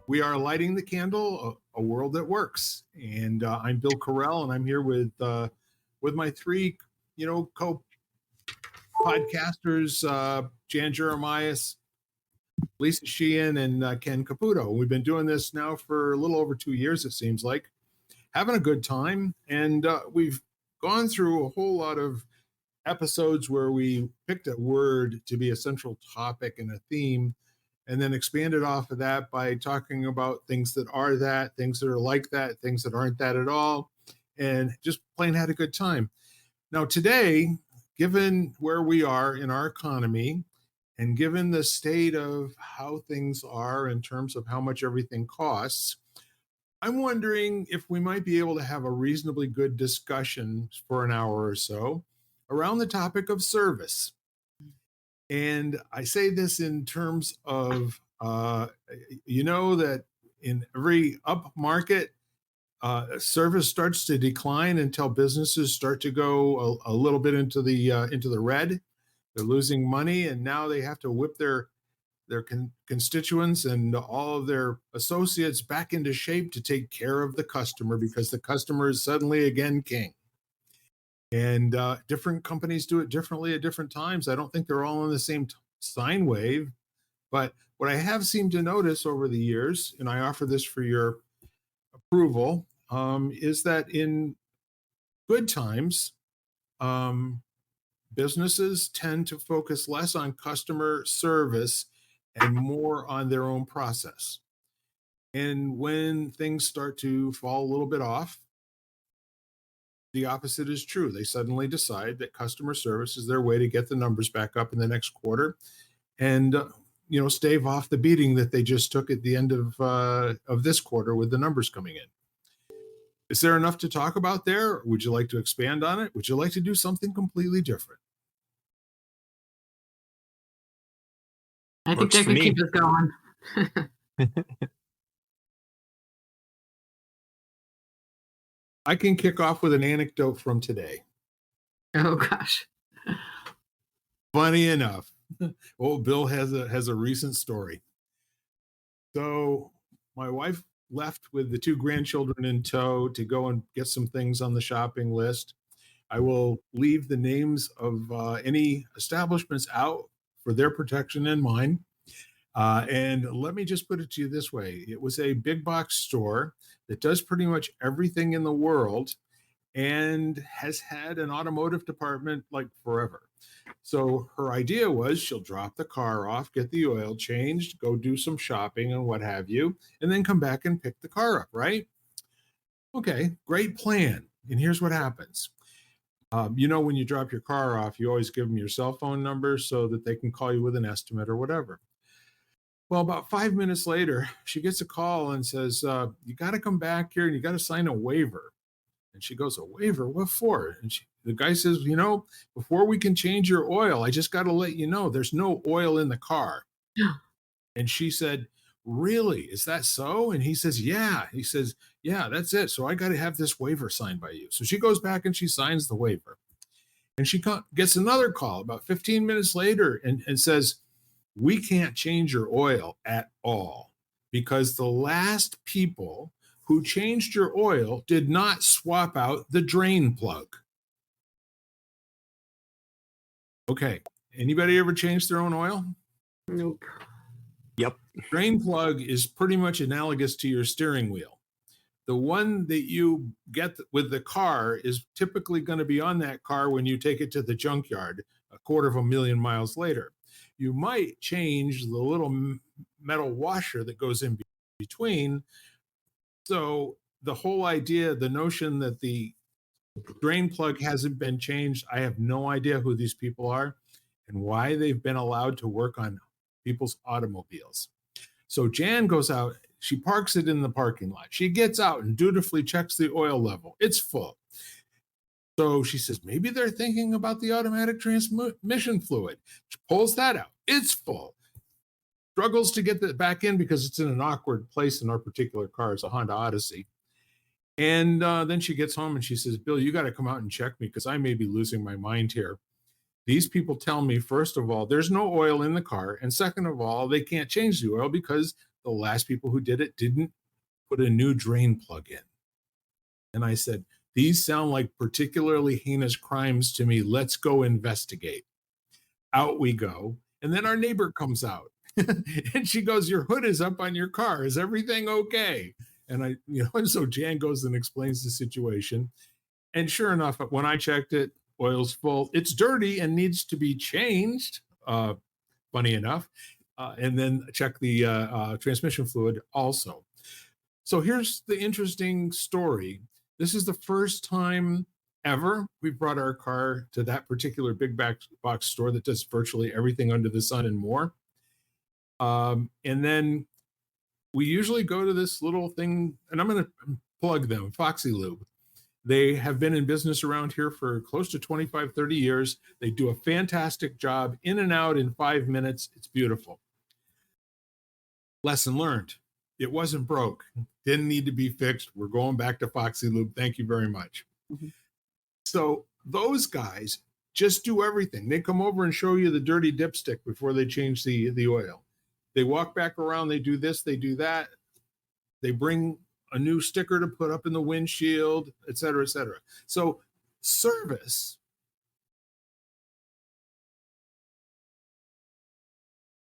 We are lighting the candle, a world that works. And I'm Bill Carell, and I'm here with my three, co-podcasters, Jan Jeremias, Lisa Sheehan, and Ken Caputo. We've been doing this now for a little over 2 years, it seems like, having a good time. And we've gone through a whole lot of episodes where we picked a word to be a central topic and a theme, and then expanded off of that by talking about things that are that, things that are like that, things that aren't that at all, and just plain had a good time. Now, today, given where we are in our economy and given the state of how things are in terms of how much everything costs, I'm wondering if we might be able to have a reasonably good discussion for an hour or so around the topic of service. And I say this in terms of, that in every up market, service starts to decline until businesses start to go a little bit into the red. They're losing money, and now they have to whip their constituents and all of their associates back into shape to take care of the customer, because the customer is suddenly again king. And different companies do it differently at different times. I don't think they're all on the same sine wave. But what I have seemed to notice over the years, and I offer this for your approval, is that in good times, businesses tend to focus less on customer service and more on their own process. And when things start to fall a little bit off, the opposite is true. They suddenly decide that customer service is their way to get the numbers back up in the next quarter, and stave off the beating that they just took at the end of this quarter with the numbers coming in. Is there enough to talk about there? Would you like to expand on it? Would you like to do something completely different? I think that could keep us going. I can kick off with an anecdote from today. Oh gosh. Funny enough. Old Bill has a recent story. So my wife left with the two grandchildren in tow to go and get some things on the shopping list. I will leave the names of any establishments out for their protection and mine. And let me just put it to you this way. It was a big box store that does pretty much everything in the world and has had an automotive department like forever. So her idea was she'll drop the car off, get the oil changed, go do some shopping and what have you, and then come back and pick the car up, right? Okay, great plan. And here's what happens. When you drop your car off, you always give them your cell phone number so that they can call you with an estimate or whatever. Well, about 5 minutes later, she gets a call and says, you got to come back here and you got to sign a waiver. And she goes, a waiver? What for? And the guy says, before we can change your oil, I just got to let you know there's no oil in the car. And she said, really? Is that so? And he says, yeah. He says, yeah, that's it. So I got to have this waiver signed by you. So she goes back and she signs the waiver. And she gets another call about 15 minutes later and says, we can't change your oil at all because the last people who changed your oil did not swap out the drain plug. Okay. Anybody ever changed their own oil? Nope. Yep. Drain plug is pretty much analogous to your steering wheel. The one that you get with the car is typically going to be on that car when you take it to the junkyard 250,000 miles later. You might change the little metal washer that goes in between. So the whole idea, the notion that the drain plug hasn't been changed, I have no idea who these people are and why they've been allowed to work on people's automobiles. So Jan goes out, she parks it in the parking lot. She gets out and dutifully checks the oil level. It's full. So she says, maybe they're thinking about the automatic transmission fluid. She pulls that out. It's full. Struggles to get that back in because it's in an awkward place in our particular car. It's a Honda Odyssey. And then she gets home and she says, Bill, you got to come out and check me because I may be losing my mind here. These people tell me, first of all, there's no oil in the car. And second of all, they can't change the oil because the last people who did it didn't put a new drain plug in. And I said, these sound like particularly heinous crimes to me. Let's go investigate. Out we go. And then our neighbor comes out and she goes, your hood is up on your car. Is everything okay? And and so Jan goes and explains the situation. And sure enough, when I checked it, oil's full. It's dirty and needs to be changed. Funny enough. And then check the transmission fluid also. So here's the interesting story. This is the first time ever we've brought our car to that particular big box store that does virtually everything under the sun and more. And then we usually go to this little thing, and I'm going to plug them, Foxy Lube. They have been in business around here for close to 25, 30 years. They do a fantastic job, in and out in 5 minutes. It's beautiful. Lesson learned. It wasn't broke. Didn't need to be fixed. We're going back to Foxy Lube. Thank you very much. Mm-hmm. So those guys just do everything. They come over and show you the dirty dipstick before they change the oil. They walk back around. They do this. They do that. They bring a new sticker to put up in the windshield, et cetera, et cetera. So service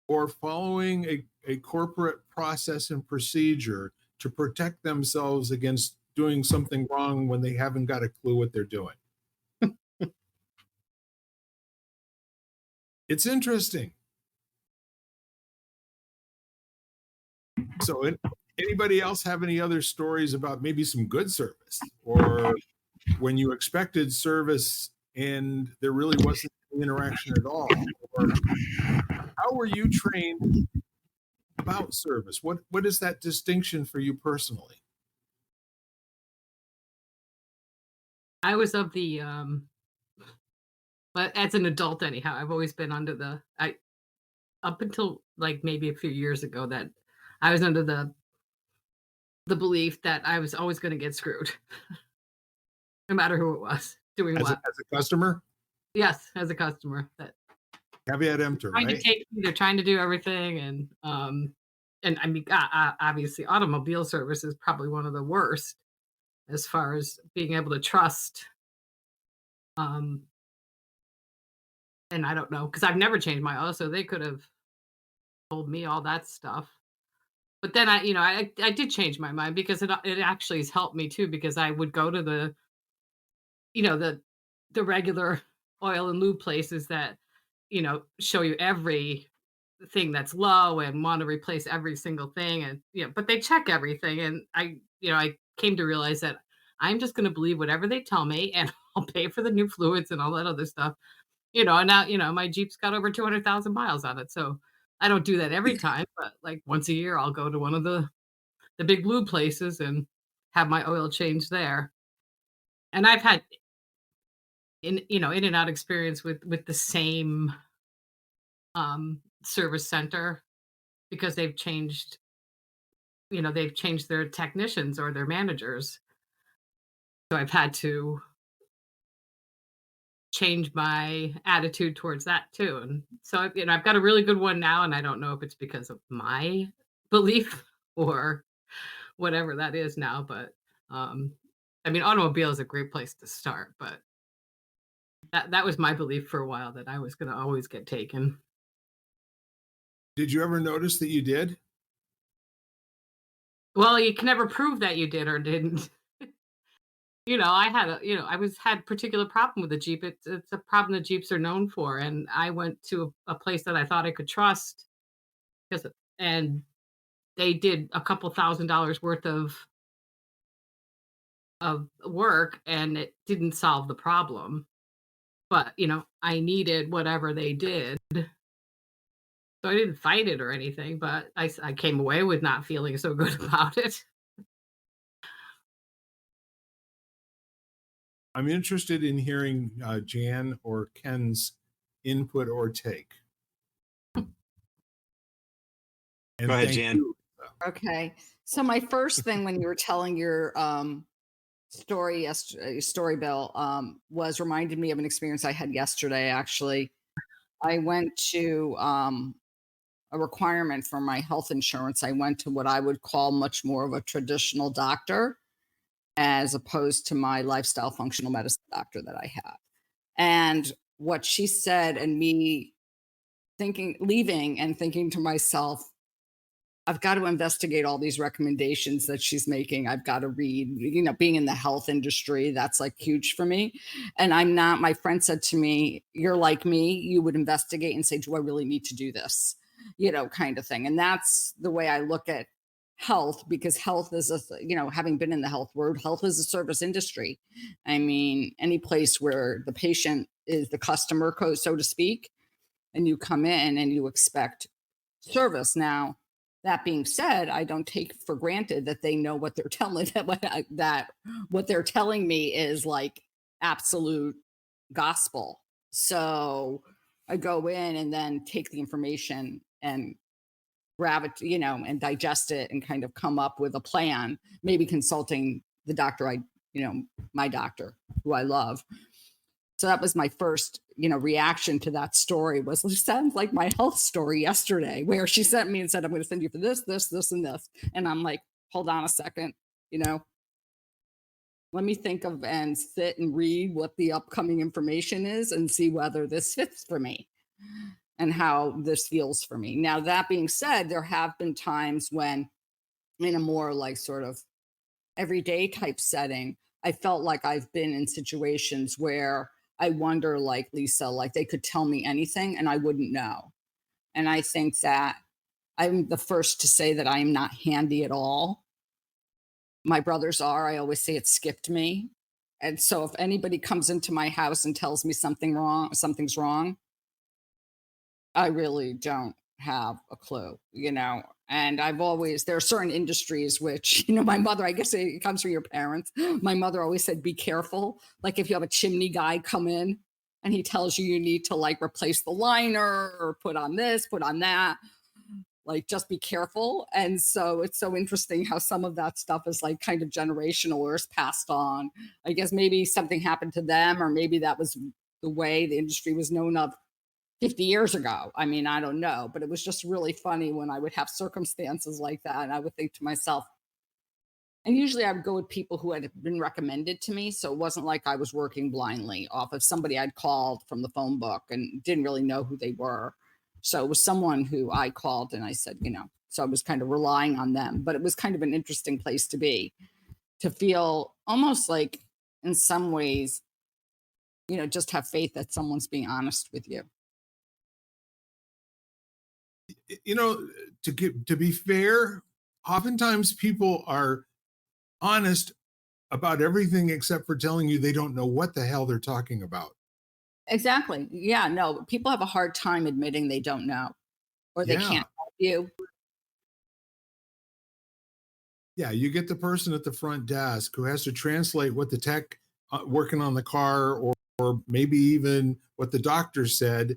or following a corporate process and procedure to protect themselves against doing something wrong when they haven't got a clue what they're doing. It's interesting. So anybody else have any other stories about maybe some good service, or when you expected service and there really wasn't any interaction at all? Or how were you trained about service? What is that distinction for you personally? I was of the but as an adult anyhow, I've always been under up until like maybe a few years ago, that I was under the belief that I was always going to get screwed, no matter who it was doing as what. As a customer? Yes, as a customer. That caveat emptor, right? They're trying to do everything, and I mean, obviously, automobile service is probably one of the worst as far as being able to trust. And I don't know, because I've never changed my oil, so they could have told me all that stuff. But then I did change my mind, because it actually has helped me too, because I would go to the the regular oil and lube places that show you everything that's low and want to replace every single thing, and but they check everything, and I came to realize that I'm just going to believe whatever they tell me, and I'll pay for the new fluids and all that other stuff. And now, my Jeep's got over 200,000 miles on it. So I don't do that every time, but like once a year, I'll go to one of the big blue places and have my oil changed there. And I've had in and out experience with the same service center, because they've changed their technicians or their managers. So I've had to change my attitude towards that too. And so I've got a really good one now, and I don't know if it's because of my belief or whatever that is now, but I mean, automobile is a great place to start, but that was my belief for a while, that I was going to always get taken. Did you ever notice that you did? Well, you can never prove that you did or didn't. I had particular problem with the Jeep. It's a problem that Jeeps are known for, and I went to a place that I thought I could trust, and they did a couple $1,000s worth of work, and it didn't solve the problem. But I needed whatever they did, so I didn't fight it or anything. But I came away with not feeling so good about it. I'm interested in hearing Jan or Ken's input or take. And go ahead, Jan. You. Okay. So my first thing when you were telling your story, Bill, was reminded me of an experience I had yesterday. Actually, I went to a requirement for my health insurance, I went to what I would call much more of a traditional doctor as opposed to my lifestyle functional medicine doctor that I have. And what she said, and me thinking, leaving and thinking to myself, I've got to investigate all these recommendations that she's making. I've got to read, being in the health industry, that's like huge for me. And I'm not, my friend said to me, you're like me, you would investigate and say, do I really need to do this? Kind of thing. And that's the way I look at health, because health is having been in the health world, health is a service industry. I mean, any place where the patient is the customer, so to speak, and you come in and you expect service. Now, that being said, I don't take for granted that they know what they're telling that what they're telling me is like absolute gospel. So I go in and then take the information and grab it, and digest it and kind of come up with a plan, maybe consulting the doctor my doctor who I love. So that was my first, reaction to that story was, it sounds like my health story yesterday, where she sent me and said, I'm going to send you for this, this, this, and this. And I'm like, hold on a second, let me think of and sit and read what the upcoming information is and see whether this fits for me and how this feels for me. Now, that being said, there have been times when in a more like sort of everyday type setting, I felt like I've been in situations where I wonder, like Lisa, like they could tell me anything and I wouldn't know. And I think that I'm the first to say that I am not handy at all. My brothers are. I always say it skipped me. And so if anybody comes into my house and tells me something's wrong, I really don't have a clue, And there are certain industries which, my mother, I guess it comes from your parents. My mother always said, be careful. Like if you have a chimney guy come in and he tells you need to like replace the liner or put on this, put on that, like just be careful. And so it's so interesting how some of that stuff is like kind of generational or is passed on. I guess maybe something happened to them, or maybe that was the way the industry was known of 50 years ago. I mean, I don't know, but it was just really funny when I would have circumstances like that. And I would think to myself, and usually I would go with people who had been recommended to me. So it wasn't like I was working blindly off of somebody I'd called from the phone book and didn't really know who they were. So it was someone who I called and I said, so I was kind of relying on them, but it was kind of an interesting place to be, to feel almost like in some ways, just have faith that someone's being honest with you. To be fair, oftentimes people are honest about everything except for telling you they don't know what the hell they're talking about. Exactly. Yeah, no, people have a hard time admitting they don't know or they can't help you. Yeah, you get the person at the front desk who has to translate what the tech working on the car or maybe even what the doctor said,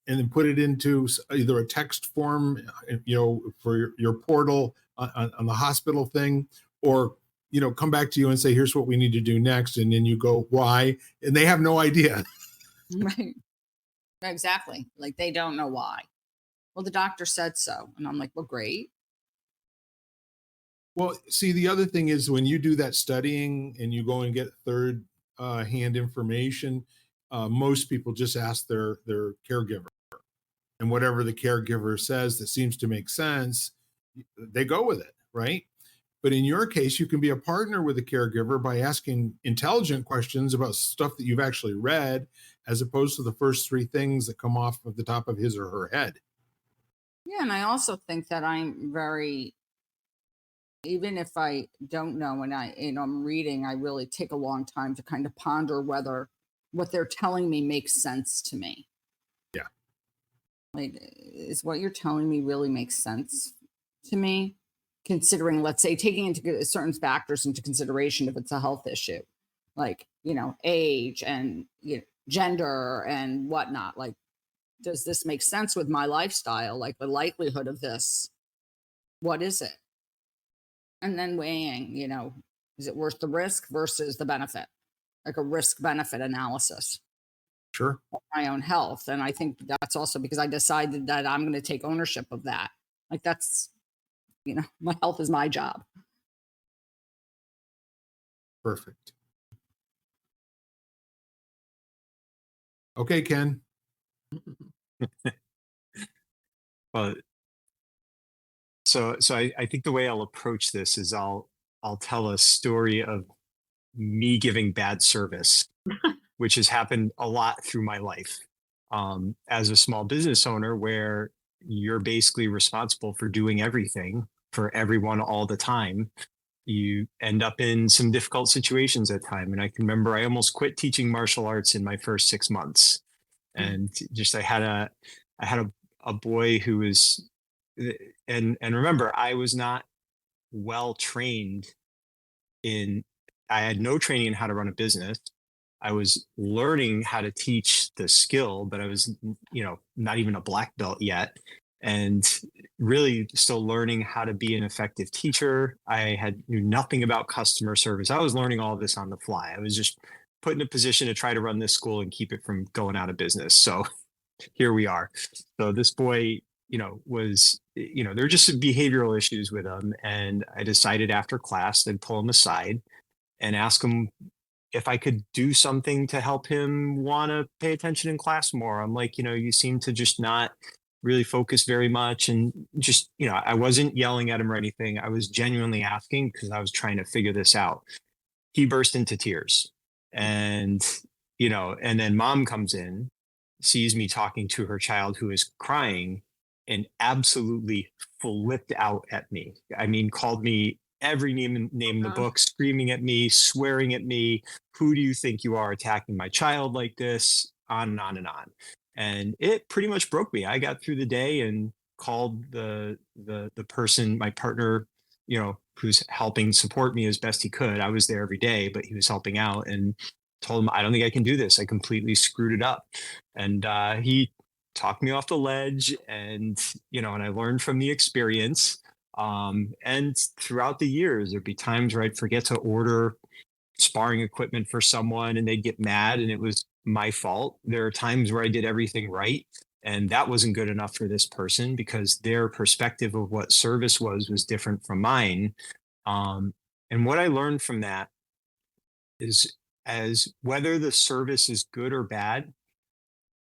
and then put it into either a text form, for your portal on the hospital thing, or, come back to you and say, here's what we need to do next. And then you go, why? And they have no idea. Right. Exactly. Like they don't know why. Well, the doctor said so. And I'm like, well, great. Well, see, the other thing is when you do that studying and you go and get third hand information, most people just ask their caregiver. And whatever the caregiver says that seems to make sense, they go with it, right? But in your case, you can be a partner with the caregiver by asking intelligent questions about stuff that you've actually read, as opposed to the first three things that come off of the top of his or her head. Yeah. And I also think that I'm very, even if I don't know and I'm reading, I really take a long time to kind of ponder whether what they're telling me makes sense to me. Yeah. Like, is what you're telling me really makes sense to me? Considering, let's say, taking into certain factors into consideration if it's a health issue, like, age and gender and whatnot. Like, does this make sense with my lifestyle? Like the likelihood of this, what is it? And then weighing, is it worth the risk versus the benefit? Like a risk benefit analysis. Sure. my own health. And I think that's also because I decided that I'm going to take ownership of that. Like that's, my health is my job. Perfect. Okay, Ken. Well, so I think the way I'll approach this is I'll tell a story of me giving bad service, which has happened a lot through my life. As a small business owner, where you're basically responsible for doing everything for everyone all the time, you end up in some difficult situations at time. And I can remember I almost quit teaching martial arts in my first 6 months, and just I had a boy who was, and remember, I was not well trained in, I had no training in how to run a business. I was learning how to teach the skill, but I was, not even a black belt yet, and really still learning how to be an effective teacher. I knew nothing about customer service. I was learning all of this on the fly. I was just put in a position to try to run this school and keep it from going out of business. So here we are. So this boy, there were just some behavioral issues with him. And I decided after class, to pull him aside and ask him if I could do something to help him want to pay attention in class more. I'm like, you seem to just not really focus very much. And just, I wasn't yelling at him or anything. I was genuinely asking because I was trying to figure this out. He burst into tears. And, and then mom comes in, sees me talking to her child who is crying, and absolutely flipped out at me. I mean, called me every name in the book, screaming at me, swearing at me. Who do you think you are, attacking my child like this? On and on and on. And it pretty much broke me. I got through the day and called the person, my partner, who's helping support me as best he could. I was there every day, but he was helping out, and told him, I don't think I can do this. I completely screwed it up. And he talked me off the ledge, and, and I learned from the experience. And throughout the years, there'd be times where I'd forget to order sparring equipment for someone and they'd get mad and it was my fault. There are times where I did everything right, and that wasn't good enough for this person because their perspective of what service was different from mine. And what I learned from that is, as whether the service is good or bad,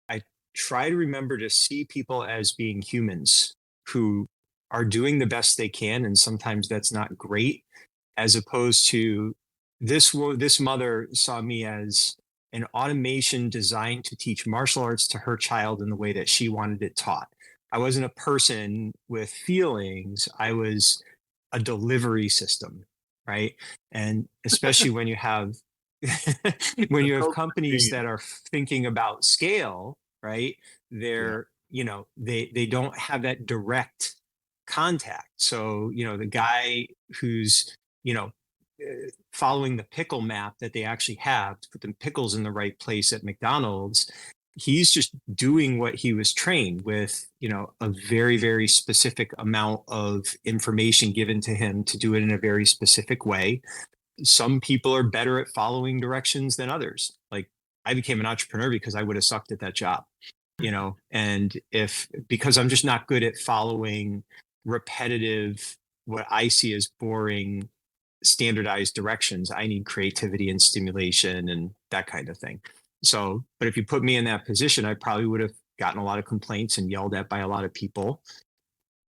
I try to remember to see people as being humans who are doing the best they can. And sometimes that's not great, as opposed to this mother saw me as an automation designed to teach martial arts to her child in the way that she wanted it taught. I wasn't a person with feelings. I was a delivery system, right? And especially when you have companies that are thinking about scale, right? They're, they don't have that direct contact. So, the guy who's, following the pickle map that they actually have to put the pickles in the right place at McDonald's, he's just doing what he was trained with, a very, very specific amount of information given to him to do it in a very specific way. Some people are better at following directions than others. Like, I became an entrepreneur because I would have sucked at that job, and because I'm just not good at following repetitive, what I see as boring, standardized directions. I need creativity and stimulation and that kind of thing. So, but if you put me in that position, I probably would have gotten a lot of complaints and yelled at by a lot of people.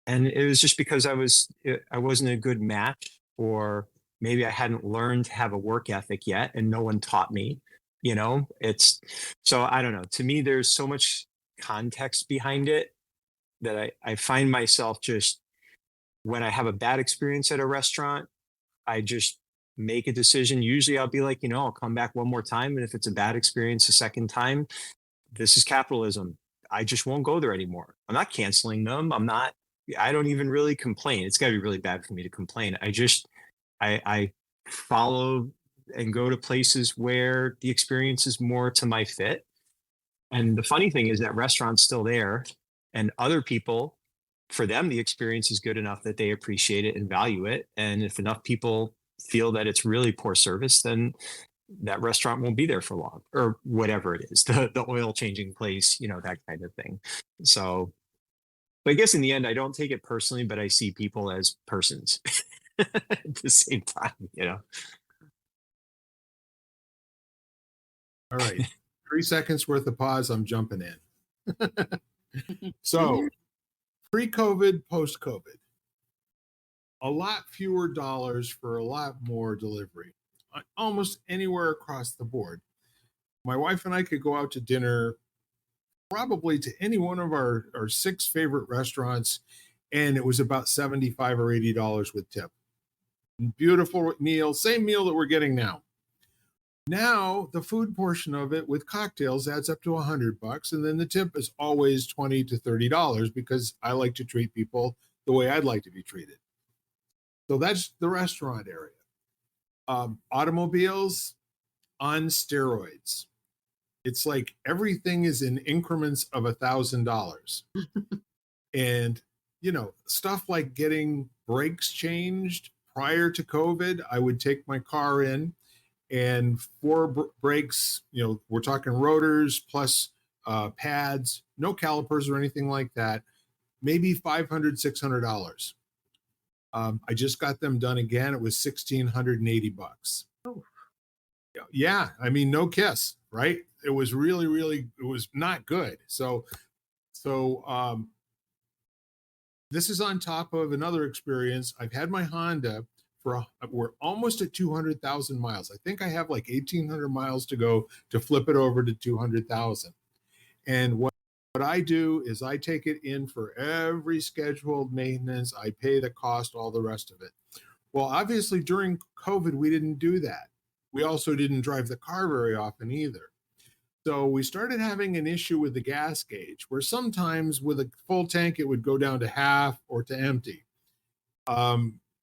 And it was just because I wasn't a good match, or maybe I hadn't learned to have a work ethic yet and no one taught me. So I don't know. To me, there's so much context behind it that I find myself just, when I have a bad experience at a restaurant, I just make a decision. Usually I'll be like, I'll come back one more time. And if it's a bad experience a second time, this is capitalism. I just won't go there anymore. I'm not canceling them. I don't even really complain. It's got to be really bad for me to complain. I follow and go to places where the experience is more to my fit. And the funny thing is that restaurant's still there, and other people, for them, the experience is good enough that they appreciate it and value it. And if enough people feel that it's really poor service, then that restaurant won't be there for long, or whatever it is, the oil changing place, that kind of thing. So, but I guess in the end, I don't take it personally, but I see people as persons at the same time. All right. 3 seconds worth of pause. I'm jumping in. So pre-COVID, post-COVID, a lot fewer dollars for a lot more delivery, almost anywhere across the board. My wife and I could go out to dinner probably to any one of our 6 favorite restaurants, and it was about $75 or $80 with tip. Beautiful meal, same meal that we're getting now. Now the food portion of it with cocktails adds up to $100, and then the tip is always $20 to $30 because I like to treat people the way I'd like to be treated. So that's the restaurant area. Automobiles on steroids. It's like everything is in increments of $1,000. And, stuff like getting brakes changed prior to COVID, I would take my car in and 4 brakes, we're talking rotors plus pads, no calipers or anything like that, maybe $500, $600. I just got them done again. It was $1,680. Oh. Yeah, I mean, no kiss, right? It was really, really, it was not good. So this is on top of another experience. I've had my Honda we're almost at 200,000 miles. I think I have like 1,800 miles to go to flip it over to 200,000. And what I do is I take it in for every scheduled maintenance. I pay the cost, all the rest of it. Well, obviously during COVID, we didn't do that. We also didn't drive the car very often either. So we started having an issue with the gas gauge where sometimes with a full tank, it would go down to half or to empty.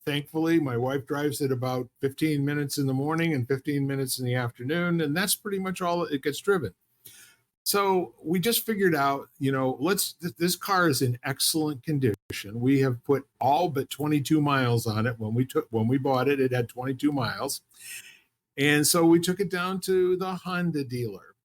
Thankfully, my wife drives it about 15 minutes in the morning and 15 minutes in the afternoon, and that's pretty much all it gets driven. So we just figured out, this car is in excellent condition. We have put all but 22 miles on it. When we bought it, it had 22 miles. And so we took it down to the Honda dealer.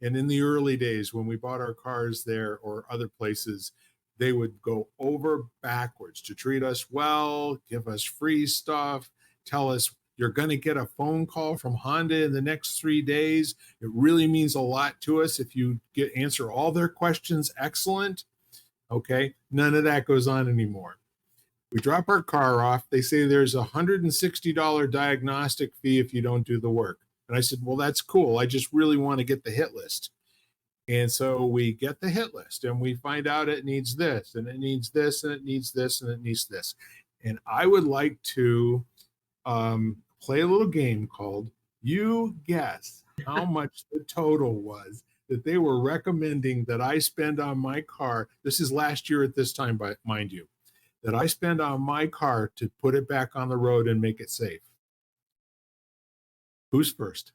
And in the early days, when we bought our cars there or other places, they would go over backwards to treat us well, give us free stuff, tell us you're going to get a phone call from Honda in the next 3 days. It really means a lot to us if you answer all their questions. Excellent. Okay. None of that goes on anymore. We drop our car off. They say there's a $160 diagnostic fee if you don't do the work. And I said, well, that's cool. I just really want to get the hit list. And so we get the hit list and we find out it needs this and it needs this and it needs this and it needs this. And I would like to play a little game called You Guess how much the total was that they were recommending that I spend on my car. This is last year at this time, mind you, that I spend on my car to put it back on the road and make it safe. Who's first?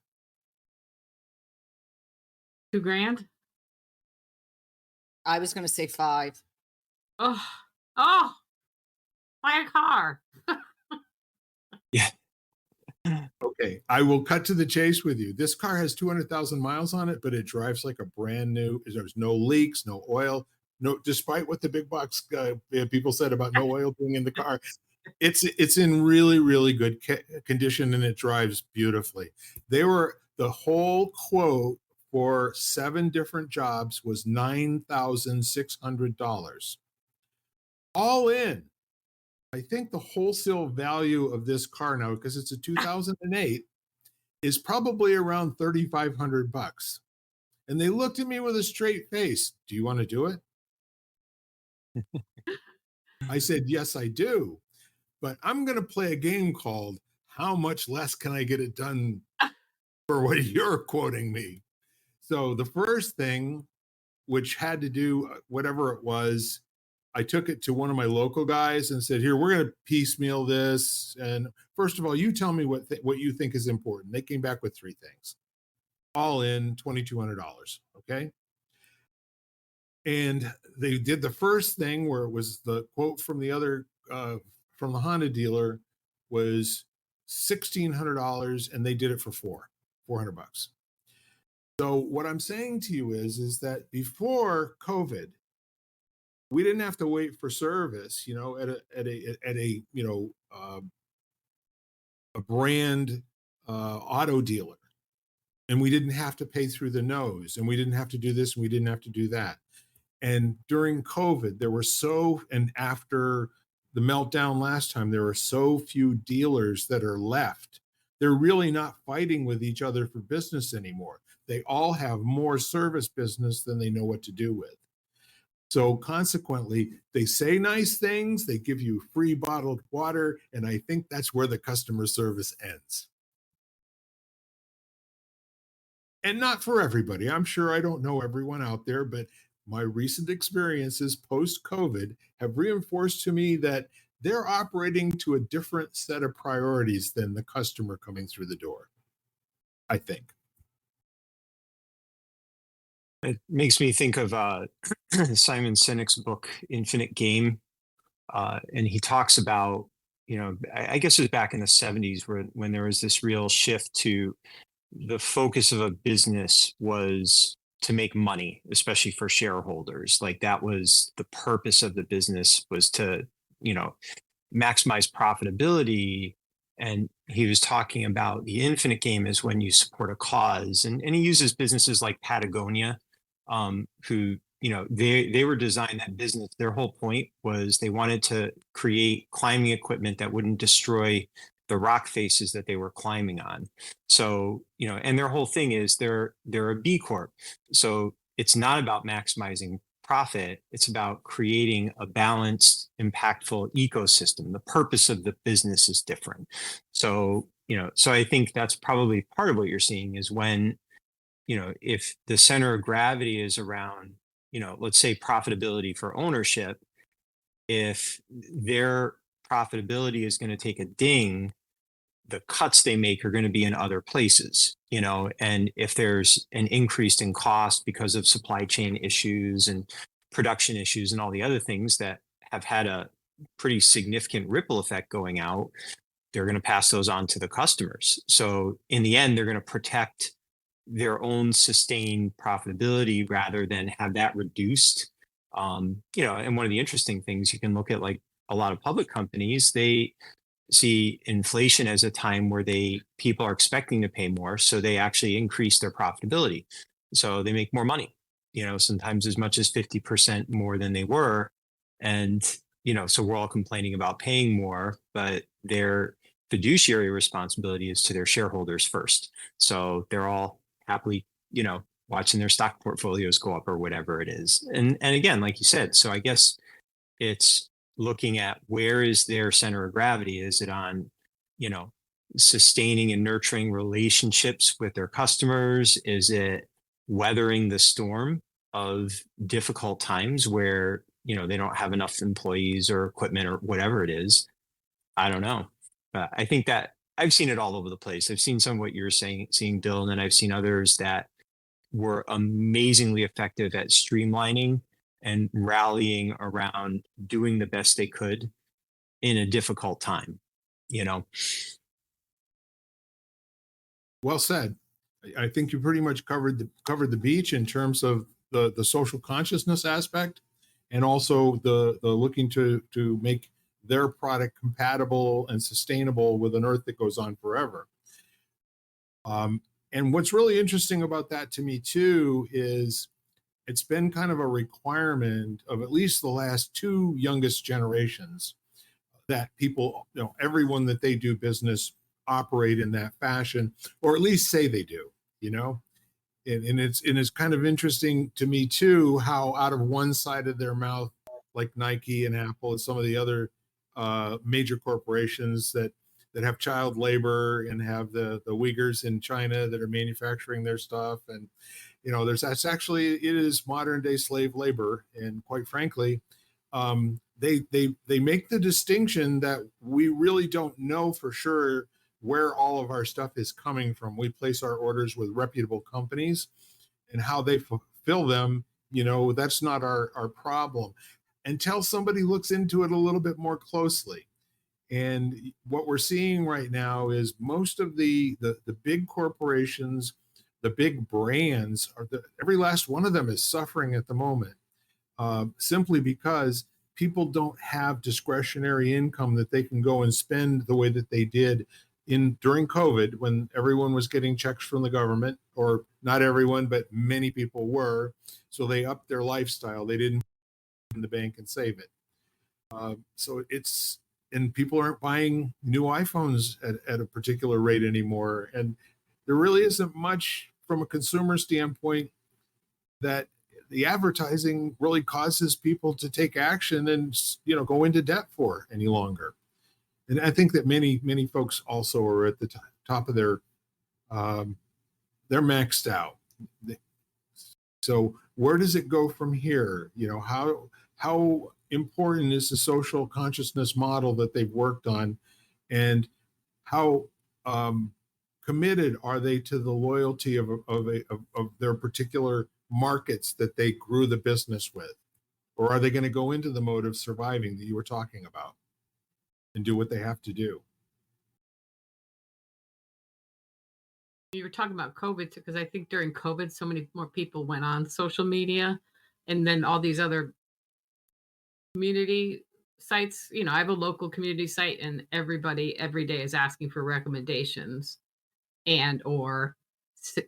$2,000. I was going to say 5. Oh, buy a car. Yeah. Okay, I will cut to the chase with you. This car has 200,000 miles on it, but it drives like a brand new. There's no leaks, no oil, no. Despite what the big box people said about no oil being in the car, it's in really, really good condition and it drives beautifully. The whole quote for 7 different jobs was $9,600 all in. I think the wholesale value of this car now, because it's a 2008, is probably around $3,500. And they looked at me with a straight face. Do you want to do it? I said, yes, I do. But I'm going to play a game called How Much Less Can I Get It Done for what you're quoting me? So the first thing, which had to do whatever it was, I took it to one of my local guys and said, here, we're going to piecemeal this. And first of all, you tell me what you think is important. They came back with 3 things, all in $2,200. Okay. And they did the first thing where it was the quote from the other, from the Honda dealer was $1,600, and they did it for $400. So what I'm saying to you is that before COVID, we didn't have to wait for service, at a a brand auto dealer, and we didn't have to pay through the nose, and we didn't have to do this, and we didn't have to do that. And during COVID, and after the meltdown last time, there were so few dealers that are left. They're really not fighting with each other for business anymore. They all have more service business than they know what to do with. So consequently, they say nice things, they give you free bottled water, and I think that's where the customer service ends. And not for everybody. I'm sure I don't know everyone out there, but my recent experiences post-COVID have reinforced to me that they're operating to a different set of priorities than the customer coming through the door, I think. It makes me think of Simon Sinek's book, Infinite Game. And he talks about, I guess it was back in the 70s when there was this real shift to the focus of a business was to make money, especially for shareholders. Like that was the purpose of the business, was to, maximize profitability. And he was talking about the infinite game is when you support a cause. And he uses businesses like Patagonia, who, they were designed that business. Their whole point was they wanted to create climbing equipment that wouldn't destroy the rock faces that they were climbing on. So, and their whole thing is they're a B Corp. So it's not about maximizing profit. It's about creating a balanced, impactful ecosystem. The purpose of the business is different. So, so I think that's probably part of what you're seeing is when, if the center of gravity is around, let's say profitability for ownership, if their profitability is going to take a ding, the cuts they make are going to be in other places, and if there's an increase in cost because of supply chain issues and production issues and all the other things that have had a pretty significant ripple effect going out, they're going to pass those on to the customers. So in the end, they're going to protect their own sustained profitability rather than have that reduced. And one of the interesting things, you can look at like a lot of public companies, they see inflation as a time where people are expecting to pay more, so they actually increase their profitability, so they make more money, sometimes as much as 50% more than they were. And so we're all complaining about paying more, but their fiduciary responsibility is to their shareholders first, so they're all happily watching their stock portfolios go up or whatever it is. And again, like you said, so I guess it's looking at where is their center of gravity. Is it on, sustaining and nurturing relationships with their customers? Is it weathering the storm of difficult times where, they don't have enough employees or equipment or whatever it is? I don't know. But I think that I've seen it all over the place. I've seen some of what you're seeing, Bill, and then I've seen others that were amazingly effective at streamlining and rallying around doing the best they could in a difficult time, Well said. I think you pretty much covered the beach in terms of the social consciousness aspect, and also the looking to make their product compatible and sustainable with an earth that goes on forever. And what's really interesting about that to me too is it's been kind of a requirement of at least the last two youngest generations that people, everyone that they do business operate in that fashion, or at least say they do, and it's kind of interesting to me too, how out of one side of their mouth, like Nike and Apple and some of the other major corporations that have child labor and have the Uyghurs in China that are manufacturing their stuff. And, it is modern day slave labor. And quite frankly, they make the distinction that we really don't know for sure where all of our stuff is coming from. We place our orders with reputable companies, and how they fulfill them, that's not our problem until somebody looks into it a little bit more closely. And what we're seeing right now is most of the big corporations, the big brands, every last one of them is suffering at the moment, simply because people don't have discretionary income that they can go and spend the way that they did in during COVID, when everyone was getting checks from the government, or not everyone, but many people were. So they upped their lifestyle. They didn't put it in the bank and save it. So it's, and people aren't buying new iPhones at a particular rate anymore. And there really isn't much from a consumer standpoint that the advertising really causes people to take action and, go into debt for any longer. And I think that many folks also are at the top of they're maxed out. So where does it go from here? How important is the social consciousness model that they've worked on, and how committed are they to the loyalty of their particular markets that they grew the business with? Or are they going to go into the mode of surviving that you were talking about and do what they have to do? You were talking about COVID, because I think during COVID, so many more people went on social media, and then all these other community sites. I have a local community site, and everybody every day is asking for recommendations and or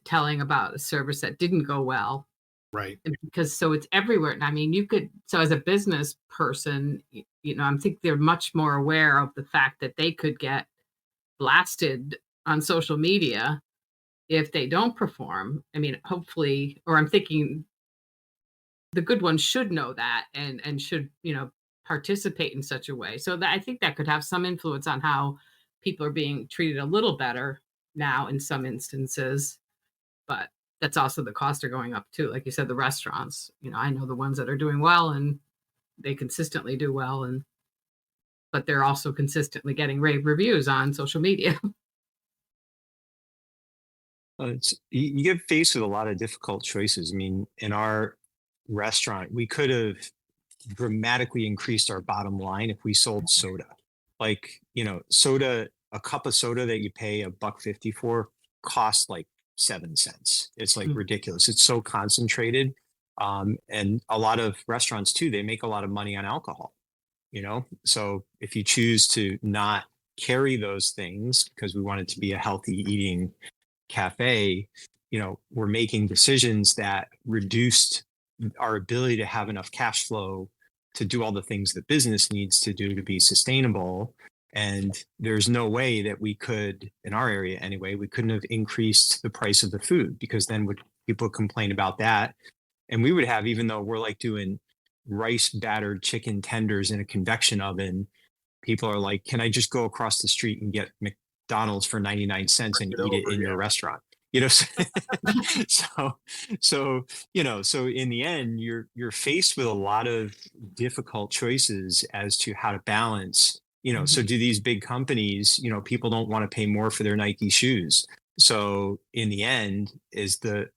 telling about a service that didn't go well. Right. And because so it's everywhere. And I mean, so as a business person, I think they're much more aware of the fact that they could get blasted on social media if they don't perform. I mean, hopefully, or I'm thinking the good ones should know that and should, participate in such a way. So that I think that could have some influence on how people are being treated a little better now in some instances. But that's also the costs are going up too. Like you said, the restaurants, I know the ones that are doing well and they consistently do well, but they're also consistently getting rave reviews on social media. You get faced with a lot of difficult choices. I mean, in our restaurant, we could have dramatically increased our bottom line if we sold soda. Like, soda, a cup of soda that you pay $1.50 for costs like 7 cents. It's like ridiculous. It's so concentrated. And a lot of restaurants too, they make a lot of money on alcohol, So if you choose to not carry those things because we want it to be a healthy eating cafe, we're making decisions that reduced our ability to have enough cash flow to do all the things that business needs to do to be sustainable. And there's no way that we could, in our area anyway, we couldn't have increased the price of the food, because then people would complain about that. And we would have, even though we're like doing rice battered chicken tenders in a convection oven, people are like, can I just go across the street and get McDonald's for 99 cents and eat it in your restaurant? So in the end, you're faced with a lot of difficult choices as to how to balance, so do these big companies, people don't want to pay more for their Nike shoes. So in the end, is the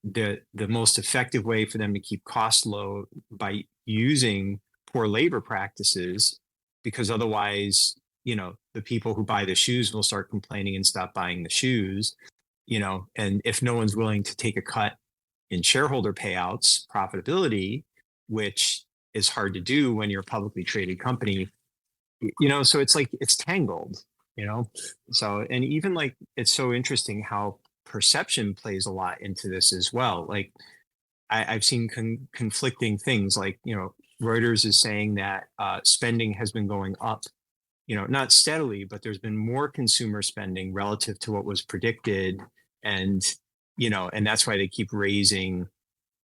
most effective way for them to keep costs low by using poor labor practices, because otherwise, the people who buy the shoes will start complaining and stop buying the shoes. And if no one's willing to take a cut in shareholder payouts, profitability, which is hard to do when you're a publicly traded company, so it's like, it's tangled, so, and even like, it's so interesting how perception plays a lot into this as well. Like I've seen conflicting things, like, Reuters is saying that spending has been going up, not steadily, but there's been more consumer spending relative to what was predicted. And, and that's why they keep raising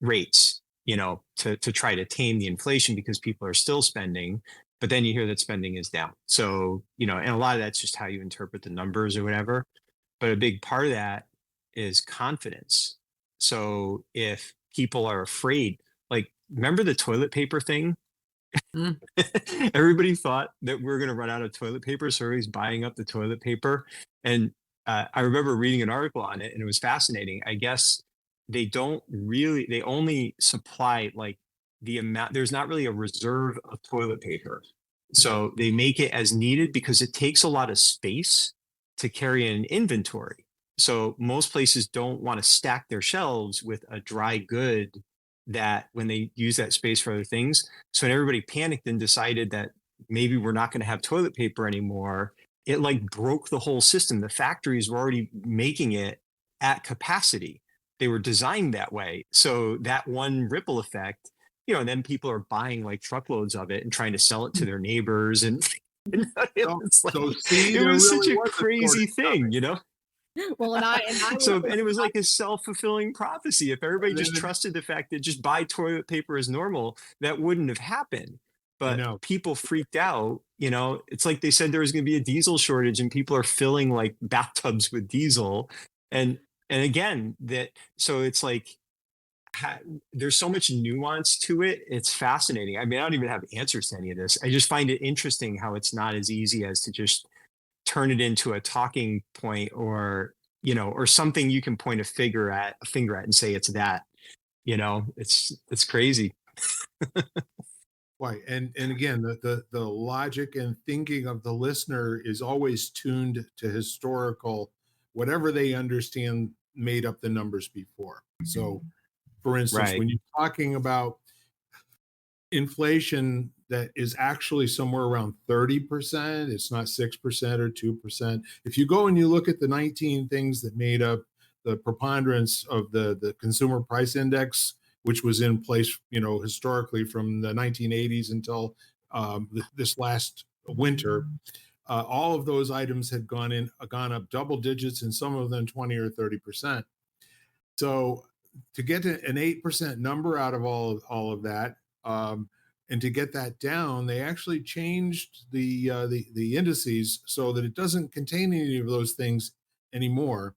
rates, to try to tame the inflation, because people are still spending. But then you hear that spending is down. So, and a lot of that's just how you interpret the numbers or whatever. But a big part of that is confidence. So if people are afraid, like, remember the toilet paper thing? Everybody thought that we were going to run out of toilet paper, so everybody's buying up the toilet paper. And I remember reading an article on it, and it was fascinating. I guess they only supply like the amount, there's not really a reserve of toilet paper. So they make it as needed because it takes a lot of space to carry an inventory. So most places don't want to stack their shelves with a dry good that when they use that space for other things. So when everybody panicked and decided that maybe we're not going to have toilet paper anymore, it like broke the whole system. The factories were already making it at capacity. They were designed that way. So that one ripple effect, and then people are buying like truckloads of it and trying to sell it to their neighbors. And it's like, So see, it there was such really a was a crazy shortage thing, coming. Well, and I So, was, and it was like a self-fulfilling prophecy. If everybody And then just trusted the fact that just buy toilet paper as normal, that wouldn't have happened. I But know. people freaked out. It's like they said there was going to be a diesel shortage, and people are filling like bathtubs with diesel. And again, so it's like there's so much nuance to it. It's fascinating. I mean, I don't even have answers to any of this. I just find it interesting how it's not as easy as to just turn it into a talking point, or or something you can point a finger at and say it's that. It's crazy. Why? And again, the logic and thinking of the listener is always tuned to historical, whatever they understand made up the numbers before. So, for instance, Right. when you're talking about inflation that is actually somewhere around 30%, it's not 6% or 2%. If you go and you look at the 19 things that made up the preponderance of the consumer price index, which was in place, historically from the 1980s until this last winter, all of those items had gone up double digits, and some of them 20 or 30%. So to get to an 8% number out of all of that, and to get that down, they actually changed the indices so that it doesn't contain any of those things anymore.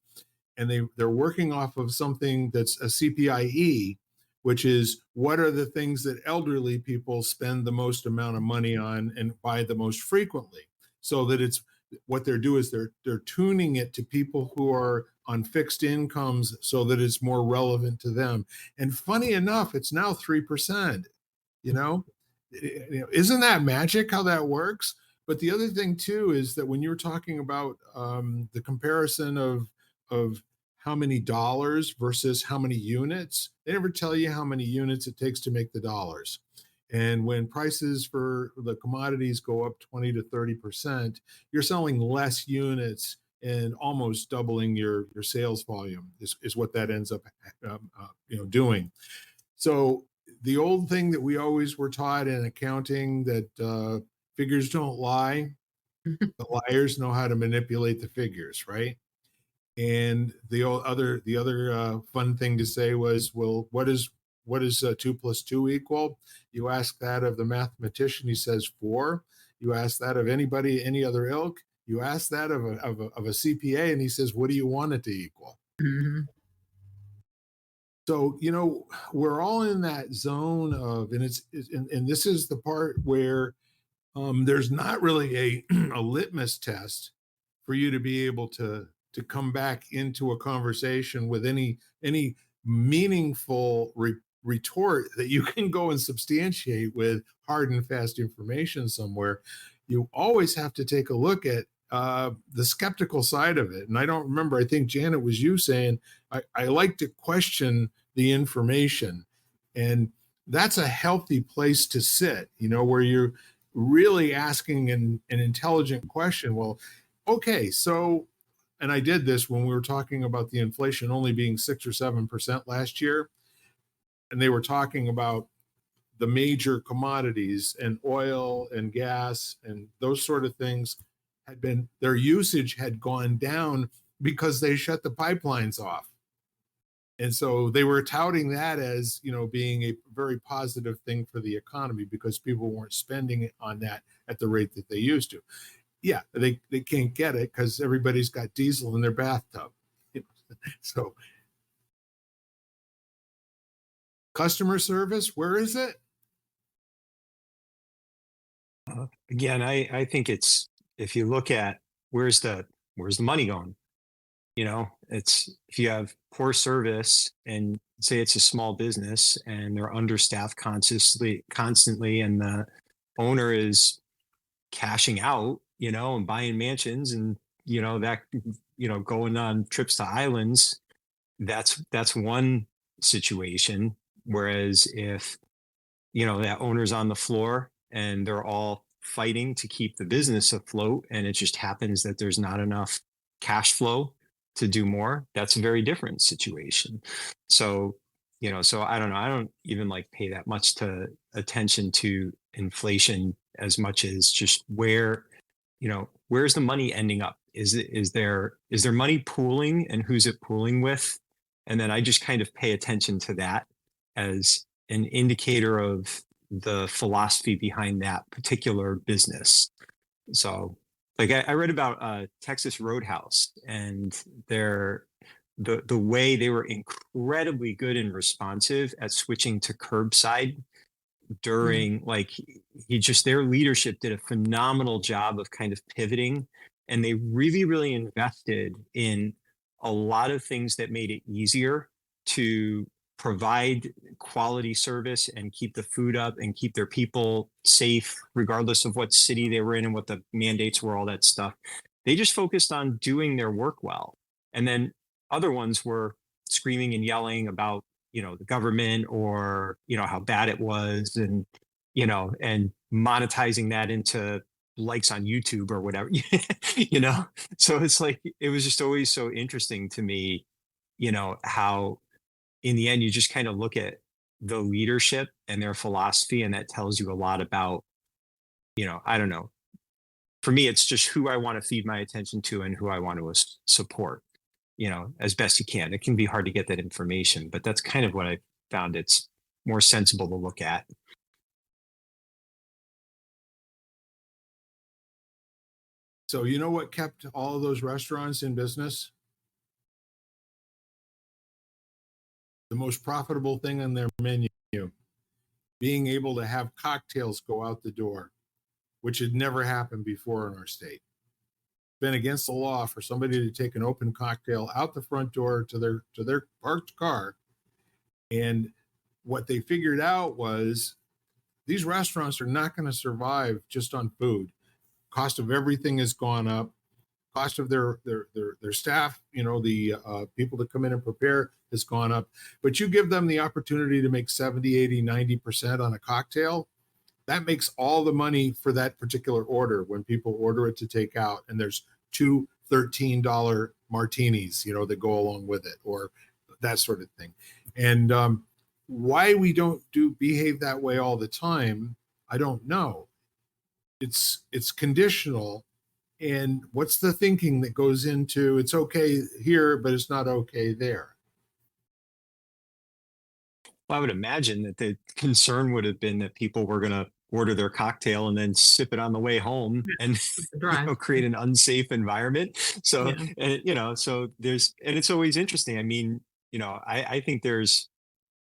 And they're working off of something that's a CPIE, which is what are the things that elderly people spend the most amount of money on and buy the most frequently. So that it's what they're doing is they're tuning it to people who are on fixed incomes so that it's more relevant to them. And funny enough, it's now 3%. You know, isn't that magic how that works? But the other thing too is that when you're talking about the comparison of how many dollars versus how many units, they never tell you how many units it takes to make the dollars. And when prices for the commodities go up 20 to 30%, you're selling less units and almost doubling your sales volume is what that ends up doing. So the old thing that we always were taught in accounting, that figures don't lie, the liars know how to manipulate the figures, right? And the other fun thing to say was, well, what is 2 + 2 equal? You ask that of the mathematician, he says 4. You ask that of anybody, any other ilk. You ask that of a CPA, and he says, what do you want it to equal? Mhm. So we're all in that zone of, and this is the part where there's not really a a litmus test for you to be able to come back into a conversation with any meaningful retort that you can go and substantiate with hard and fast information somewhere. You always have to take a look at the skeptical side of it. And I don't remember, I think Janet was you saying, I like to question the information. And that's a healthy place to sit, where you're really asking an intelligent question. Well, okay, so, and I did this when we were talking about the inflation only being 6 or 7% last year. And they were talking about the major commodities and oil and gas and those sort of things their usage had gone down because they shut the pipelines off. And so they were touting that as, being a very positive thing for the economy because people weren't spending it on that at the rate that they used to. Yeah, they can't get it because everybody's got diesel in their bathtub. So customer service, where is it? Again, I think it's, if you look at where's the money going, it's, if you have poor service and say it's a small business and they're understaffed constantly, and the owner is cashing out, and buying mansions and, that, going on trips to islands. That's one situation. Whereas if, that owner's on the floor and they're all fighting to keep the business afloat, and it just happens that there's not enough cash flow to do more, that's a very different situation. So, so I don't know. I don't even like pay that much attention to inflation as much as just where's the money ending up? Is there money pooling, and who's it pooling with? And then I just kind of pay attention to that as an indicator of the philosophy behind that particular business. So, like I read about Texas Roadhouse, and the way they were incredibly good and responsive at switching to curbside during their leadership did a phenomenal job of kind of pivoting, and they really, really invested in a lot of things that made it easier to provide quality service and keep the food up and keep their people safe, regardless of what city they were in and what the mandates were, all that stuff. They just focused on doing their work well. And then other ones were screaming and yelling about, the government, or, how bad it was, and, and monetizing that into likes on YouTube or whatever, So it's like, it was just always so interesting to me, how in the end, you just kind of look at the leadership and their philosophy, and that tells you a lot about, I don't know. For me, it's just who I want to feed my attention to and who I want to support, as best you can. It can be hard to get that information, but that's kind of what I found it's more sensible to look at. So you know what kept all of those restaurants in business? The most profitable thing on their menu, being able to have cocktails go out the door, which had never happened before in our state. Been against the law for somebody to take an open cocktail out the front door to their parked car. And what they figured out was these restaurants are not going to survive just on food. Cost of everything has gone up. Cost of their staff, the people to come in and prepare has gone up. But you give them the opportunity to make 70, 80, 90% on a cocktail, that makes all the money for that particular order when people order it to take out, and there's two $13 martinis, that go along with it, or that sort of thing. And why we don't behave that way all the time, I don't know. It's conditional. And what's the thinking that goes into it's okay here, but it's not okay there? Well, I would imagine that the concern would have been that people were going to order their cocktail and then sip it on the way home and create an unsafe environment. So, and, so and it's always interesting. I mean, I think there's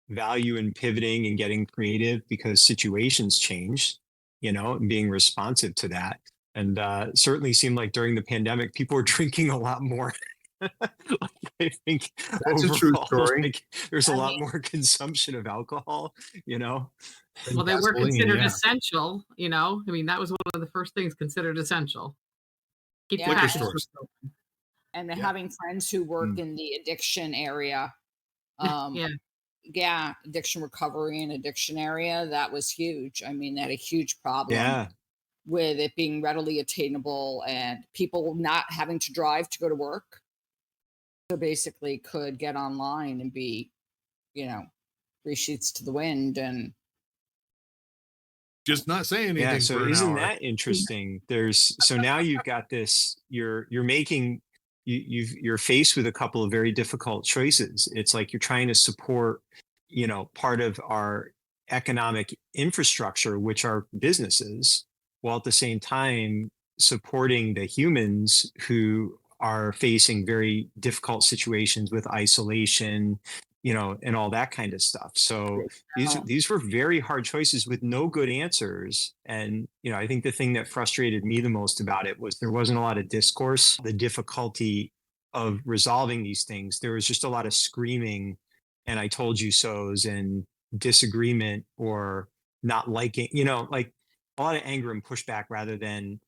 value in pivoting and getting creative because situations change, and being responsive to that. And certainly seemed like during the pandemic, people were drinking a lot more. I think that's overall, a true story. There's a lot more consumption of alcohol, Well, they were considered essential, I mean, that was one of the first things considered essential. Keep liquor stores. And having friends who work in the addiction area. Addiction recovery and addiction area, that was huge. I mean, they had a huge problem with it being readily attainable and people not having to drive to go to work. So basically could get online and be, 3 sheets to the wind and just not saying anything. Yeah, so isn't that interesting? So now you've got this, you're making, you're faced with a couple of very difficult choices. It's like you're trying to support, part of our economic infrastructure, which are businesses, while at the same time supporting the humans who are facing very difficult situations with isolation, and all that kind of stuff. So these were very hard choices with no good answers. And, I think the thing that frustrated me the most about it was there wasn't a lot of discourse, the difficulty of resolving these things. There was just a lot of screaming and I told you so's and disagreement or not liking, like lot of anger and pushback rather than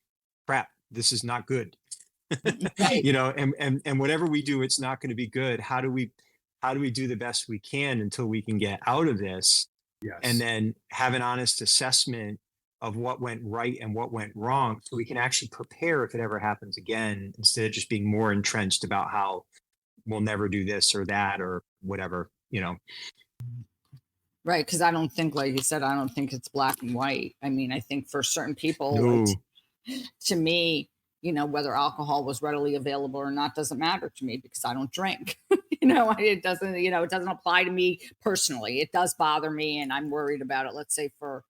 crap, this is not good. Right. And whatever we do, it's not going to be good. How do we do the best we can until we can get out of this, and Yes. then have an honest assessment of what went right and what went wrong, so we can actually prepare if it ever happens again, instead of just being more entrenched about how we'll never do this or that or whatever, Right. Because I don't think, like you said, I don't think it's black and white. I mean, I think for certain people, No. to me, whether alcohol was readily available or not doesn't matter to me because I don't drink. It doesn't, it doesn't apply to me personally. It does bother me and I'm worried about it. Let's say for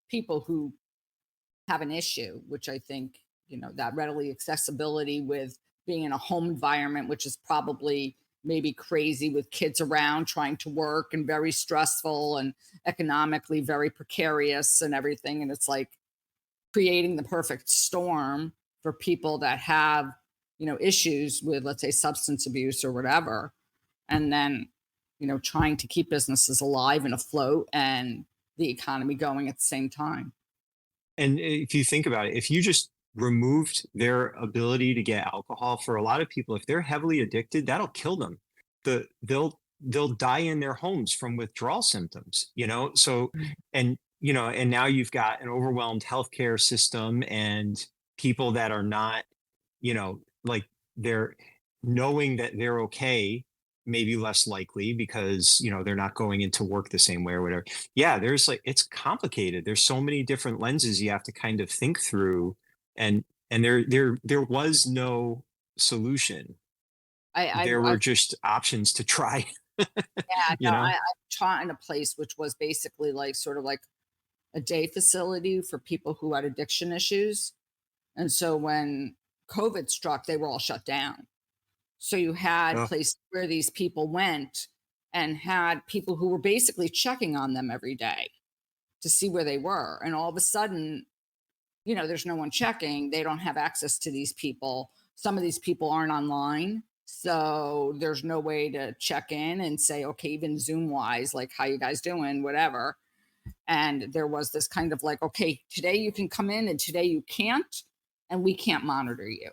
people who have an issue, which I think, that readily accessibility with being in a home environment, which is probably maybe crazy with kids around trying to work and very stressful and economically very precarious and everything. And it's like creating the perfect storm for people that have, issues with, let's say, substance abuse or whatever. And then, trying to keep businesses alive and afloat and the economy going at the same time. And if you think about it, if you just removed their ability to get alcohol, for a lot of people, if they're heavily addicted, that'll kill them. They'll die in their homes from withdrawal symptoms, So, and now you've got an overwhelmed healthcare system and people that are not, like, they're knowing that they're okay, maybe less likely because they're not going into work the same way or whatever. Yeah, it's complicated. There's so many different lenses you have to kind of think through, and there was no solution. There were just options to try. Yeah, you no, know I taught in a place which was basically like sort of like a day facility for people who had addiction issues. And so when COVID struck, they were all shut down. So you had Oh, places where these people went and had people who were basically checking on them every day to see where they were. And all of a sudden, there's no one checking. They don't have access to these people. Some of these people aren't online. So there's no way to check in and say, okay, even Zoom wise, like, how you guys doing, whatever. And there was this kind of like, okay, today you can come in and today you can't, and we can't monitor you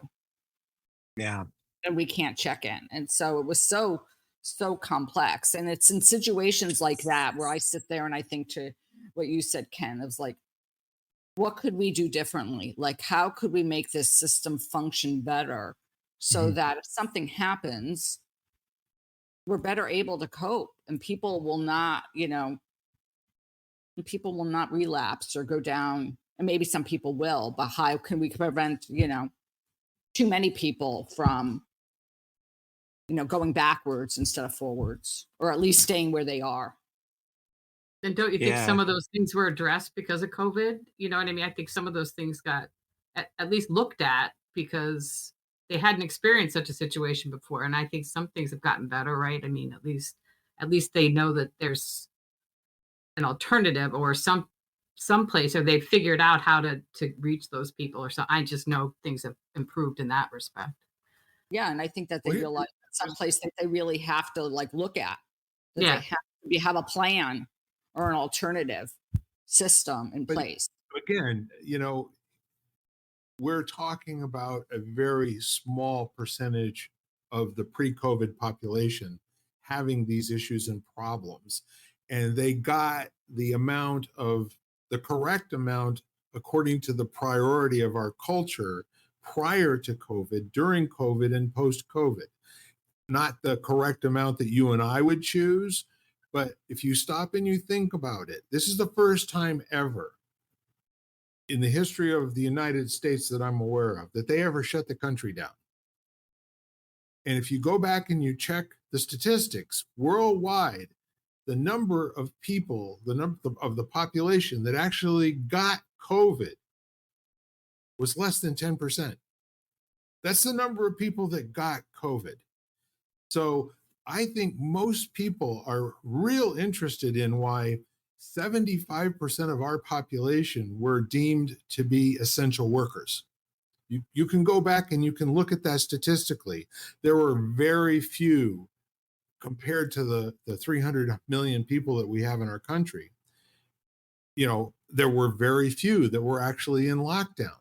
yeah. and we can't check in. And so it was so complex. And it's in situations like that where I sit there and I think to what you said, Ken, it was like, what could we do differently? Like, how could we make this system function better so Mhm. that if something happens, we're better able to cope and people will not, people will not relapse or go down. And maybe some people will, but how can we prevent, too many people from, going backwards instead of forwards, or at least staying where they are? And don't you think Yeah. some of those things were addressed because of COVID? You know what I mean? I think some of those things got at least looked at because they hadn't experienced such a situation before. And I think some things have gotten better, right? I mean, at least they know that there's an alternative or some place or they figured out how to reach those people or so. I just know things have improved in that respect. Yeah. And I think that they Well, realize that someplace that they really have to like look at, that they Yeah. have a plan or an alternative system in but place. again, we're talking about a very small percentage of the pre-COVID population having these issues and problems. And they got the correct amount according to the priority of our culture prior to COVID, during COVID, and post COVID. Not the correct amount that you and I would choose, but if you stop and you think about it, this is the first time ever in the history of the United States that I'm aware of that they ever shut the country down. And if you go back and you check the statistics worldwide, the number of people, the number of the population that actually got COVID was less than 10%. That's the number of people that got COVID. So I think most people are real interested in why 75% of our population were deemed to be essential workers. You can go back and you can look at that statistically. There were very few compared to the 300 million people that we have in our country there were very few that were actually in lockdown.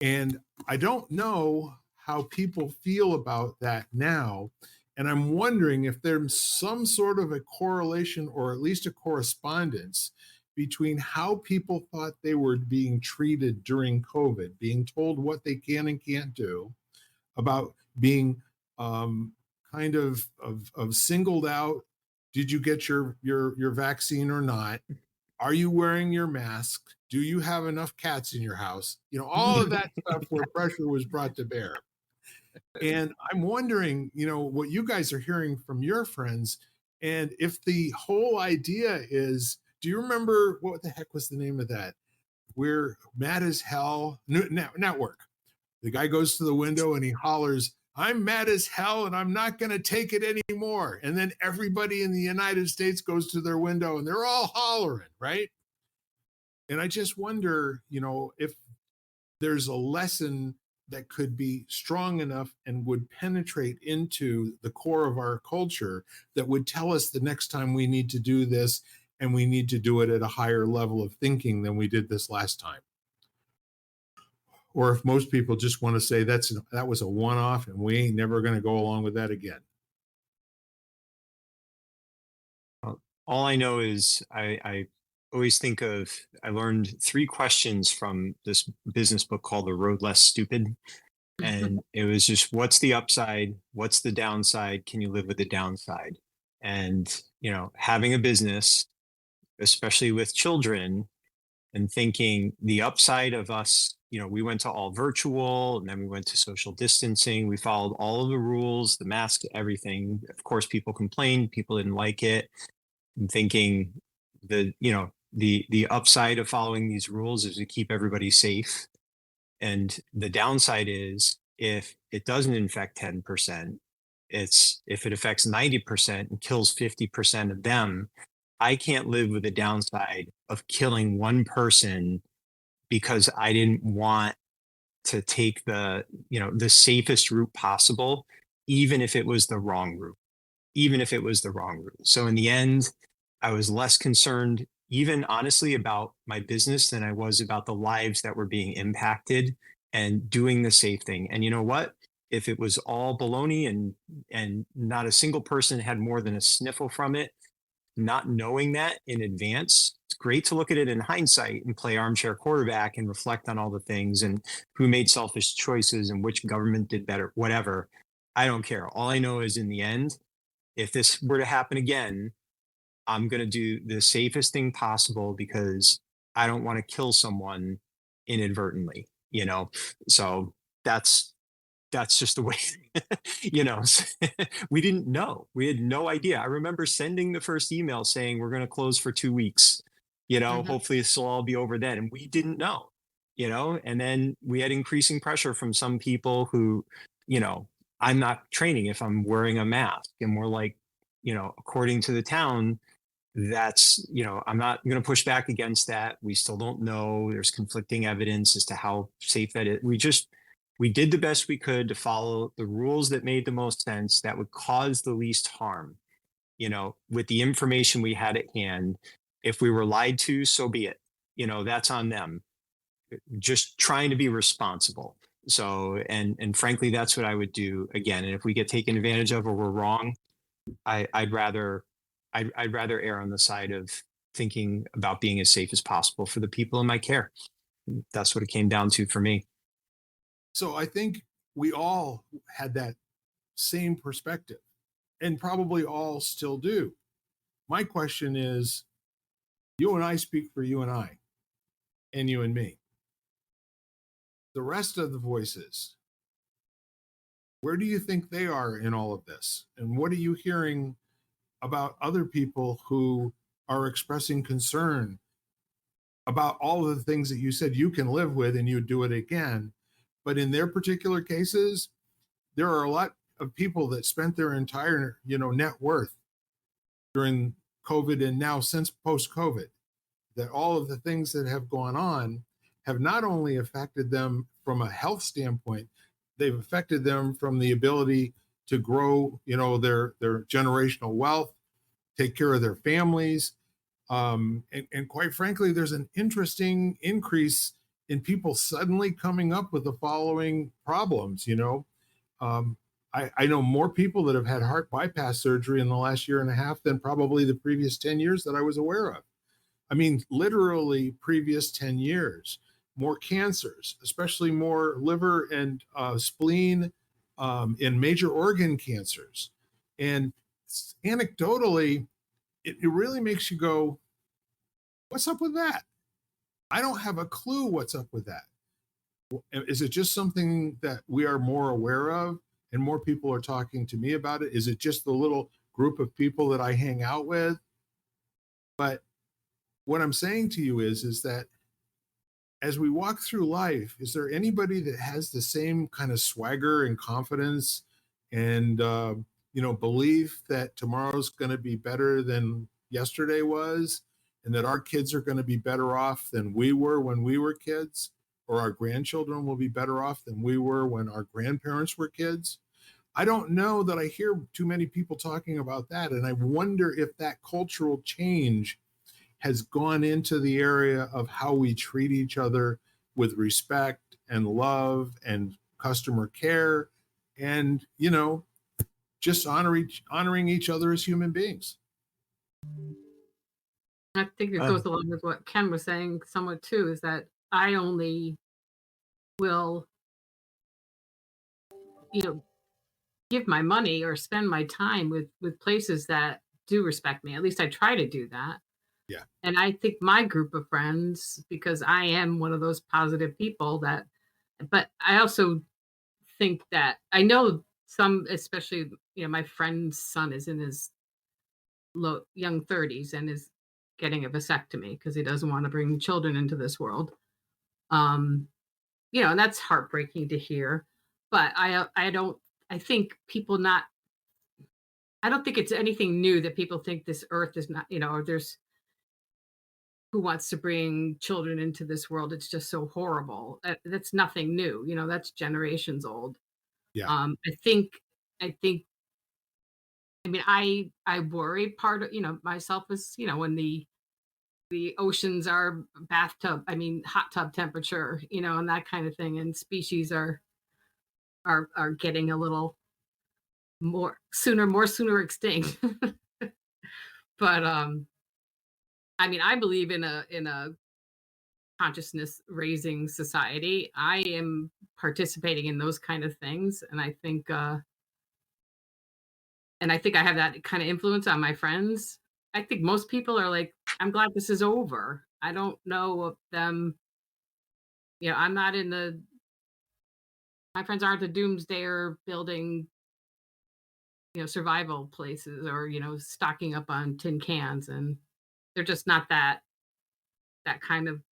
And I don't know how people feel about that now. And I'm wondering if there's some sort of a correlation or at least a correspondence between how people thought they were being treated during COVID, being told what they can and can't do, about being kind of singled out. Did you get your vaccine or not? Are you wearing your mask? Do you have enough cats in your house? All of that stuff where pressure was brought to bear. And I'm wondering, what you guys are hearing from your friends, and if the whole idea is, do you remember what the heck was the name of that? We're mad as hell network. The guy goes to the window and he hollers, "I'm mad as hell and I'm not going to take it anymore." And then everybody in the United States goes to their window and they're all hollering, right? And I just wonder, if there's a lesson that could be strong enough and would penetrate into the core of our culture that would tell us the next time we need to do this, and we need to do it at a higher level of thinking than we did this last time. Or if most people just want to say that was a one-off and we ain't never going to go along with that again. All I know is I always think of, I learned 3 questions from this business book called The Road Less Stupid. And it was just, what's the upside? What's the downside? Can you live with the downside? And, having a business, especially with children, and thinking the upside of us, we went to all virtual, and then we went to social distancing. We followed all of the rules, the mask, everything. Of course, people complained, people didn't like it. I'm thinking the upside of following these rules is to keep everybody safe. And the downside is, if it doesn't infect 10%, if it affects 90% and kills 50% of them, I can't live with the downside of killing one person because I didn't want to take the safest route possible, even if it was the wrong route. So in the end, I was less concerned, even honestly, about my business than I was about the lives that were being impacted, and doing the safe thing. And you know what? If it was all baloney and not a single person had more than a sniffle from it, not knowing that in advance, it's great to look at it in hindsight and play armchair quarterback and reflect on all the things and who made selfish choices and which government did better, whatever. I don't care. All I know is, in the end, if this were to happen again, I'm going to do the safest thing possible because I don't want to kill someone inadvertently, So that's just the way, we didn't know. We had no idea. I remember sending the first email saying we're going to close for 2 weeks, hopefully this will all be over then. And we didn't know, and then we had increasing pressure from some people who, I'm not training if I'm wearing a mask. And we're like, according to the town, that's, I'm not going to push back against that. We still don't know. There's conflicting evidence as to how safe that is. We did the best we could to follow the rules that made the most sense, that would cause the least harm, with the information we had at hand. If we were lied to, so be it. That's on them. Just trying to be responsible. So, and frankly, that's what I would do again. And if we get taken advantage of or we're wrong, I'd rather err on the side of thinking about being as safe as possible for the people in my care. That's what it came down to for me. So I think we all had that same perspective, and probably all still do. My question is, you and I speak for you and I, and you and me. The rest of the voices, where do you think they are in all of this? And what are you hearing about other people who are expressing concern about all of the things that you said you can live with and you do it again? But in their particular cases, there are a lot of people that spent their entire, net worth during COVID and now since post-COVID, that all of the things that have gone on have not only affected them from a health standpoint, they've affected them from the ability to grow, their generational wealth, take care of their families, And quite frankly, there's an interesting increase in people suddenly coming up with the following problems. Um, I know more people that have had heart bypass surgery in the last year and a half than probably the previous 10 years that I was aware of. I mean, literally previous 10 years. More cancers, especially more liver and spleen and major organ cancers. And anecdotally, it really makes you go, what's up with that? I don't have a clue what's up with that. Is it just something that we are more aware of and more people are talking to me about it? Is it just the little group of people that I hang out with? But what I'm saying to you is that as we walk through life, is there anybody that has the same kind of swagger and confidence and belief that tomorrow's going to be better than yesterday was, and that our kids are going to be better off than we were when we were kids, or our grandchildren will be better off than we were when our grandparents were kids? I don't know that I hear too many people talking about that, and I wonder if that cultural change has gone into the area of how we treat each other with respect and love and customer care, and just honoring each other as human beings. I think it Uh, goes along with what Ken was saying somewhat too, is that I only will, you know, give my money or spend my time with places that do respect me. At least I try to do that. Yeah. And I think my group of friends, because I am one of those positive people that, but I also think that I know some, especially, my friend's son is in his young 30s and is getting a vasectomy because he doesn't want to bring children into this world. Um, and that's heartbreaking to hear. But I don't, I think people not, I don't think it's anything new that people think this earth is not, or there's who wants to bring children into this world. It's just so horrible. That's nothing new. That's generations old. Yeah. I think, I mean, I worry part of, myself is, when the oceans are hot tub temperature, and that kind of thing, and species are getting a little more sooner extinct. But I mean, I believe in a consciousness raising society. I am participating in those kind of things, and I think I have that kind of influence on my friends. I think most people are like, I'm glad this is over. I don't know of them, I'm not in the my friends aren't the doomsdayer building, survival places, or, stocking up on tin cans, and they're just not that kind of,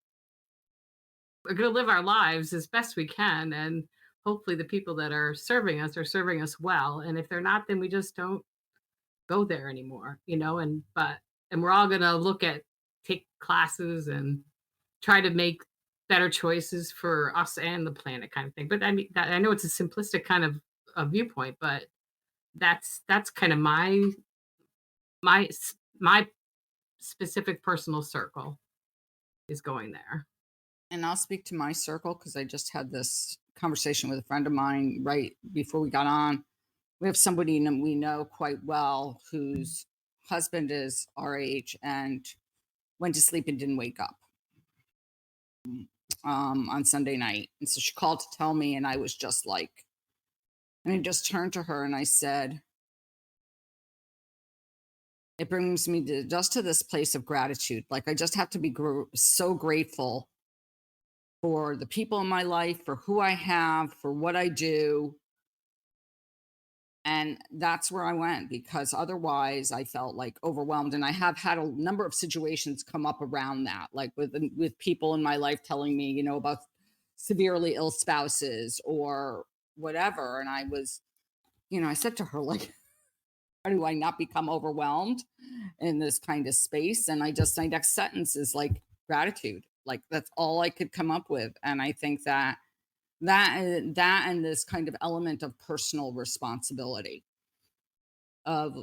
we're going to live our lives as best we can, and hopefully the people that are serving us well, and if they're not, then we just don't go there anymore, and we're all going to take classes and try to make better choices for us and the planet, kind of thing. But I mean, I know it's a simplistic kind of a viewpoint, but that's kind of my specific personal circle is going there. And I'll speak to my circle because I just had this conversation with a friend of mine right before we got on. We have somebody we know quite well whose husband is our age and went to sleep and didn't wake up on Sunday night. And so she called to tell me, and I was just like, and I just turned to her and I said, it brings me just to this place of gratitude. Like, I just have to be so grateful for the people in my life, for who I have, for what I do. And that's where I went, because otherwise I felt like overwhelmed. And I have had a number of situations come up around that, like with people in my life telling me, about severely ill spouses or whatever. And I was, I said to her, like, how do I not become overwhelmed in this kind of space? And my next sentence is like gratitude. Like, that's all I could come up with. And I think that and this kind of element of personal responsibility of,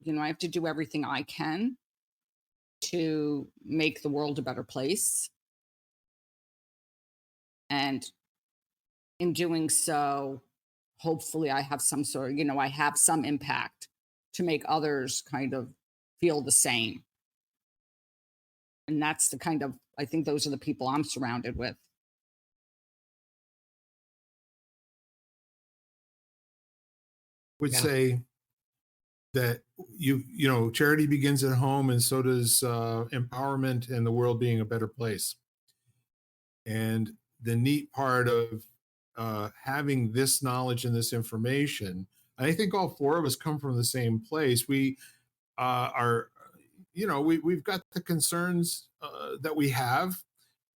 I have to do everything I can to make the world a better place. And in doing so, hopefully I have some sort of, I have some impact to make others kind of feel the same. And that's the kind of, I think those are the people I'm surrounded with. Would Yeah. say that charity begins at home, and so does empowerment and the world being a better place. And the neat part of having this knowledge and this information, and I think all four of us come from the same place. We are, we've got the concerns that we have.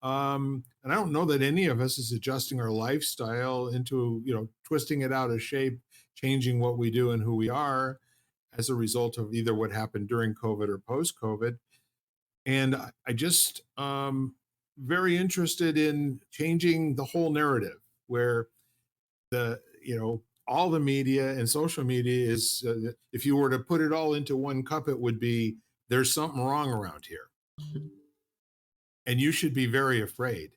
And I don't know that any of us is adjusting our lifestyle into, twisting it out of shape, changing what we do and who we are as a result of either what happened during COVID or post COVID. And I just very interested in changing the whole narrative where all the media and social media is, if you were to put it all into one cup, it would be, there's something wrong around here. And you should be very afraid,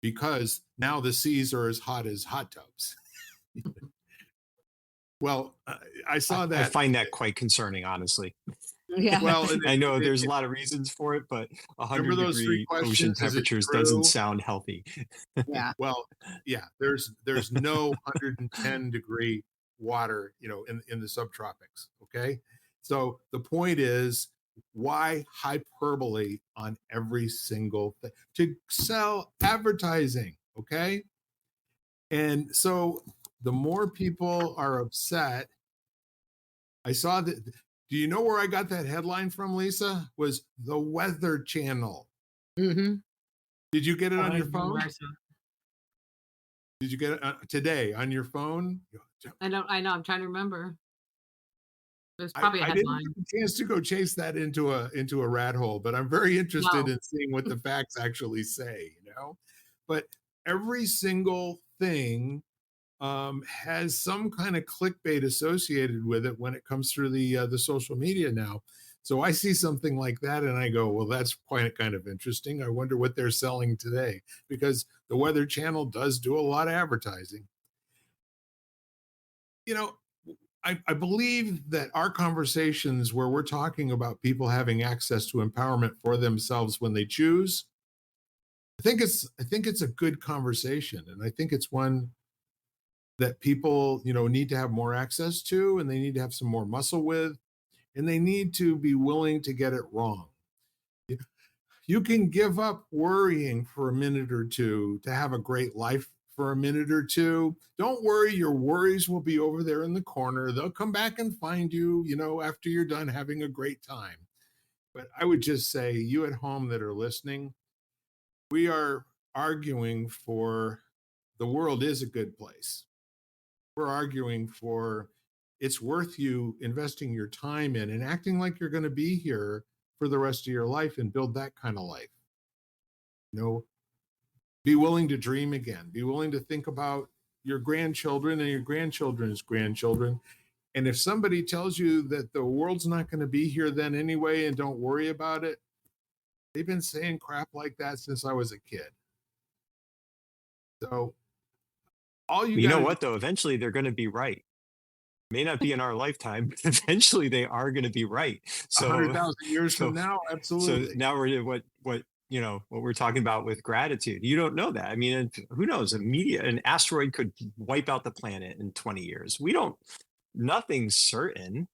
because now the seas are as hot as hot tubs. Well, I saw I that. find that quite concerning, honestly. Yeah. Well, and I know it- there's it- a lot of reasons for it, but Remember those 100-degree three ocean questions? Is it temperatures doesn't true? sound healthy. Yeah. Well, yeah, there's no 110-degree water, in the subtropics. Okay. So the point is, why hyperbole on every single thing to sell advertising? Okay. And so the more people are upset, I saw that. Do you know where I got that headline from, Lisa? Was the Weather Channel. Mm-hmm. Did you get it on your phone? I Did you get it today on your phone? know. I'm trying to remember. There's probably a I didn't headline. get a chance to go chase that into a rat hole, but I'm very interested No. in seeing what the facts actually say. But every single thing has some kind of clickbait associated with it when it comes through the social media now. So I see something like that and I go, well, that's quite kind of interesting. I wonder what they're selling today, because the Weather Channel does do a lot of advertising. I believe that our conversations where we're talking about people having access to empowerment for themselves when they choose, I think it's a good conversation, and I think it's one that people need to have more access to, and they need to have some more muscle with, and they need to be willing to get it wrong. You can give up worrying for a minute or two to have a great life for a minute or two. Don't worry, your worries will be over there in the corner. They'll come back and find you, after you're done having a great time. But I would just say, you at home that are listening, we are arguing for the world is a good place. We're arguing for it's worth you investing your time in and acting like you're going to be here for the rest of your life and build that kind of life. Be willing to dream again. Be willing to think about your grandchildren and your grandchildren's grandchildren. And if somebody tells you that the world's not going to be here then anyway, and don't worry about it, they've been saying crap like that since I was a kid. So all You know gotta what, though? Eventually they're going to be right. May not be in our lifetime, but eventually they are going to be right. So 100,000 years so from now, so absolutely. now we're at what we're talking about with gratitude. You don't know that. I mean, who knows? An asteroid could wipe out the planet in 20 years. We don't. Nothing's certain.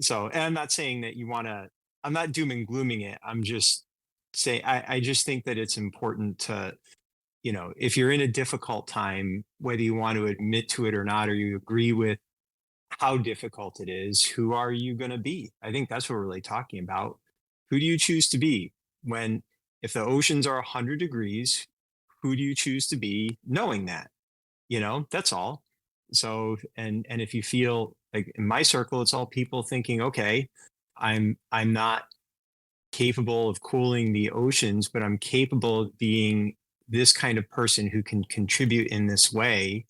So, and I'm not saying that I'm not doom and glooming it. I'm just saying I just think that it's important to, if you're in a difficult time, whether you want to admit to it or not, or you agree with how difficult it is, who are you going to be? I think that's what we're really talking about. Who do you choose to be if the oceans are 100 degrees, who do you choose to be knowing that? That's all. So, and if you feel like in my circle, it's all people thinking, okay, I'm not capable of cooling the oceans, but I'm capable of being this kind of person who can contribute in this way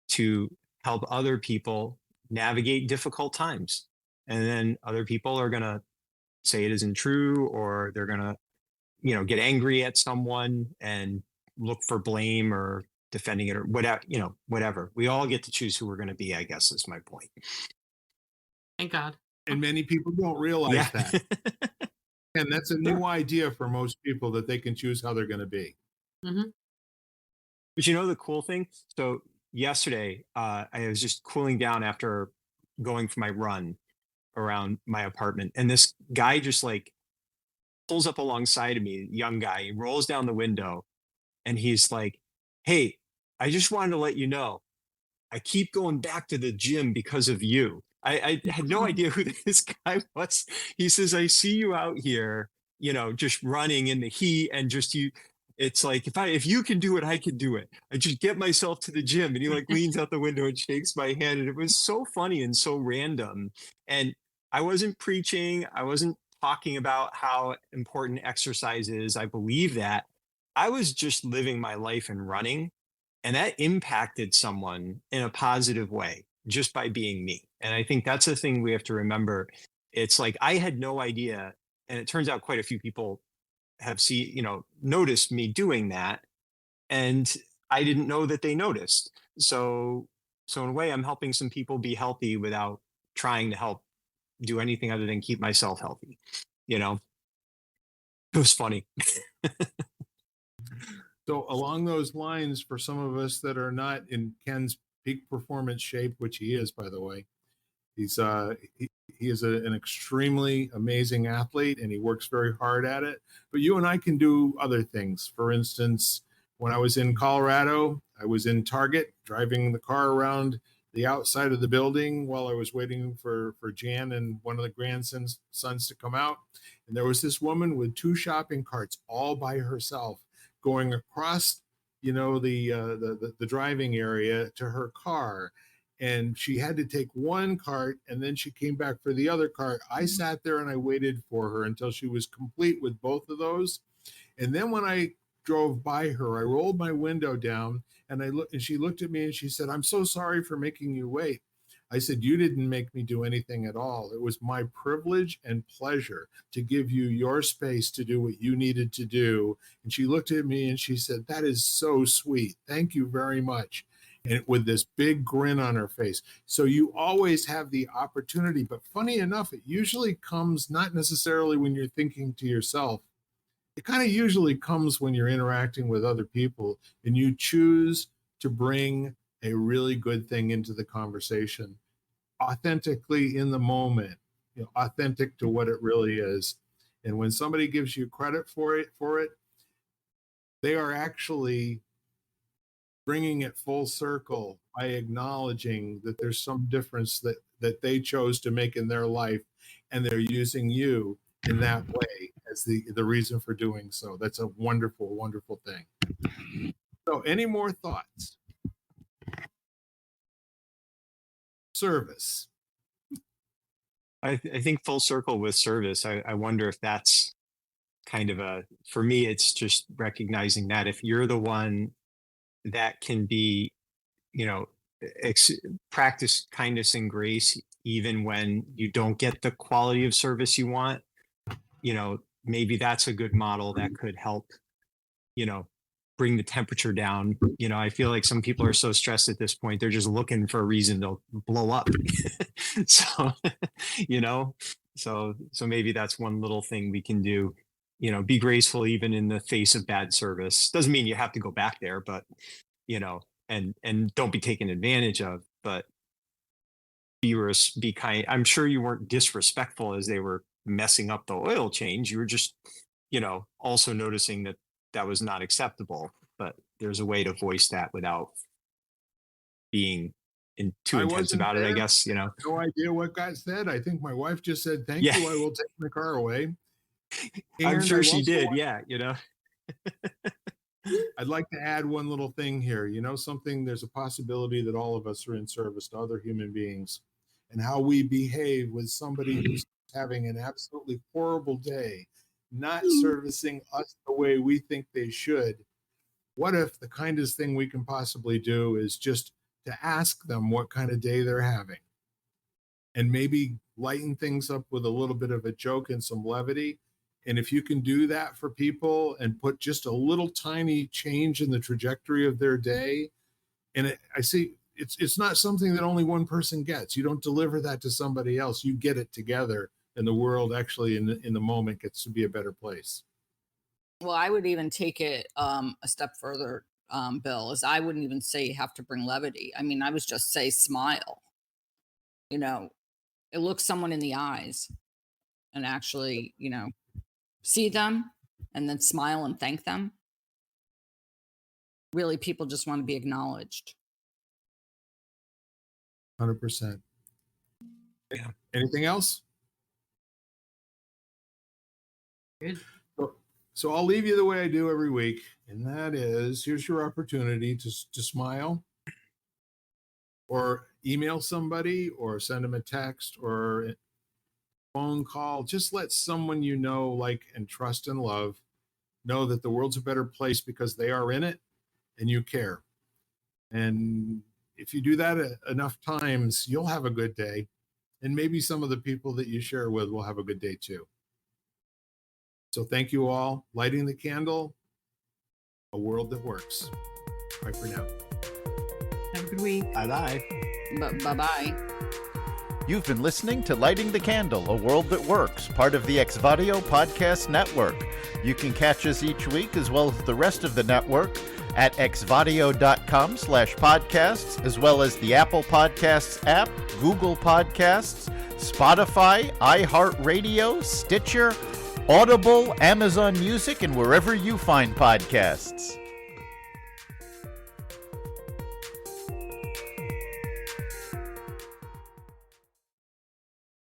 to help other people navigate difficult times. And then other people are going to say it isn't true, or they're going to, get angry at someone and look for blame or defending it or whatever, whatever. We all get to choose who we're going to be, I guess is my point. Thank God. And many people don't realize Yeah. that. And that's a new idea for most people, that they can choose how they're going to be. Hmm. But the cool thing? So yesterday, I was just cooling down after going for my run around my apartment. And this guy just like pulls up alongside of me, young guy, he rolls down the window and he's like, "Hey, I just wanted to let you know, I keep going back to the gym because of you." I had no idea who this guy was. He says, "I see you out here, just running in the heat and just you. It's like, if you can do it, I can do it. I just get myself to the gym." And he like leans out the window and shakes my hand. And it was so funny and so random. And I wasn't preaching. I wasn't talking about how important exercise is. I believe that. I was just living my life and running. And that impacted someone in a positive way just by being me. And I think that's the thing we have to remember. It's like I had no idea. And it turns out quite a few people have noticed me doing that. And I didn't know that they noticed. So in a way, I'm helping some people be healthy without trying to help do anything other than keep myself healthy. It was funny. So along those lines, for some of us that are not in Ken's peak performance shape, which he is, by the way, he's he is an extremely amazing athlete and he works very hard at it. But you and I can do other things. For instance, when I was in Colorado, I was in Target driving the car around the outside of the building while I was waiting for Jan and one of the grandsons to come out. And there was this woman with 2 shopping carts all by herself going across, the driving area to her car. And she had to take one cart and then she came back for the other cart. I sat there and I waited for her until she was complete with both of those. And then when I drove by her, I rolled my window down and she looked at me and she said, "I'm so sorry for making you wait." I said, "You didn't make me do anything at all. It was my privilege and pleasure to give you your space to do what you needed to do." And she looked at me and she said, "That is so sweet. Thank you very much." And with this big grin on her face. So you always have the opportunity, but funny enough, it usually comes not necessarily when you're thinking to yourself. It kind of usually comes when you're interacting with other people and you choose to bring a really good thing into the conversation authentically in the moment, authentic to what it really is. And when somebody gives you credit for it, they are actually bringing it full circle by acknowledging that there's some difference that they chose to make in their life, and they're using you in that way as the reason for doing so. That's a wonderful, wonderful thing. So any more thoughts? Service. I think full circle with service. I wonder if that's kind of for me, it's just recognizing that if you're the one that can be, practice kindness and grace, even when you don't get the quality of service you want, maybe that's a good model that could help, bring the temperature down. I feel like some people are so stressed at this point, they're just looking for a reason to blow up. So, so maybe that's one little thing we can do, be graceful even in the face of bad service. Doesn't mean you have to go back there, but, and don't be taken advantage of, but be kind. I'm sure you weren't disrespectful as they were messing up the oil change. You were just, also noticing that was not acceptable, but there's a way to voice that without being too intense about it, I guess, No idea what got said. I think my wife just said, "Thank Yeah. you, I will take the car away." I'm And sure I she also did. want- Yeah. I'd like to add one little thing here. There's a possibility that all of us are in service to other human beings, and how we behave with somebody who's having an absolutely horrible day, not servicing us the way we think they should. What if the kindest thing we can possibly do is just to ask them what kind of day they're having, and maybe lighten things up with a little bit of a joke and some levity. And if you can do that for people and put just a little tiny change in the trajectory of their day, and I see it's not something that only one person gets. You don't deliver that to somebody else. You get it together, and the world actually in the moment gets to be a better place. Well, I would even take it a step further, Bill, is I wouldn't even say you have to bring levity. I mean, I would just say smile. You know, it looks someone in the eyes and actually, you know, see them and then smile and thank them. Really, people just want to be acknowledged. 100%. Yeah. Anything else? Good. So I'll leave you the way I do every week, and that is, here's your opportunity to smile, or email somebody, or send them a text, or a phone call. Just let someone you know, like, and trust and love know that the world's a better place because they are in it and you care. And if you do that enough times, you'll have a good day. And maybe some of the people that you share with will have a good day too. So thank you all. Lighting the candle, a world that works. Bye for now. Have a good week. Bye-bye. Bye-bye. You've been listening to Lighting the Candle, a world that works, part of the Xvadio Podcast Network. You can catch us each week, as well as the rest of the network, at xvadio.com/podcasts, as well as the Apple Podcasts app, Google Podcasts, Spotify, iHeartRadio, Stitcher, Audible, Amazon Music, and wherever you find podcasts.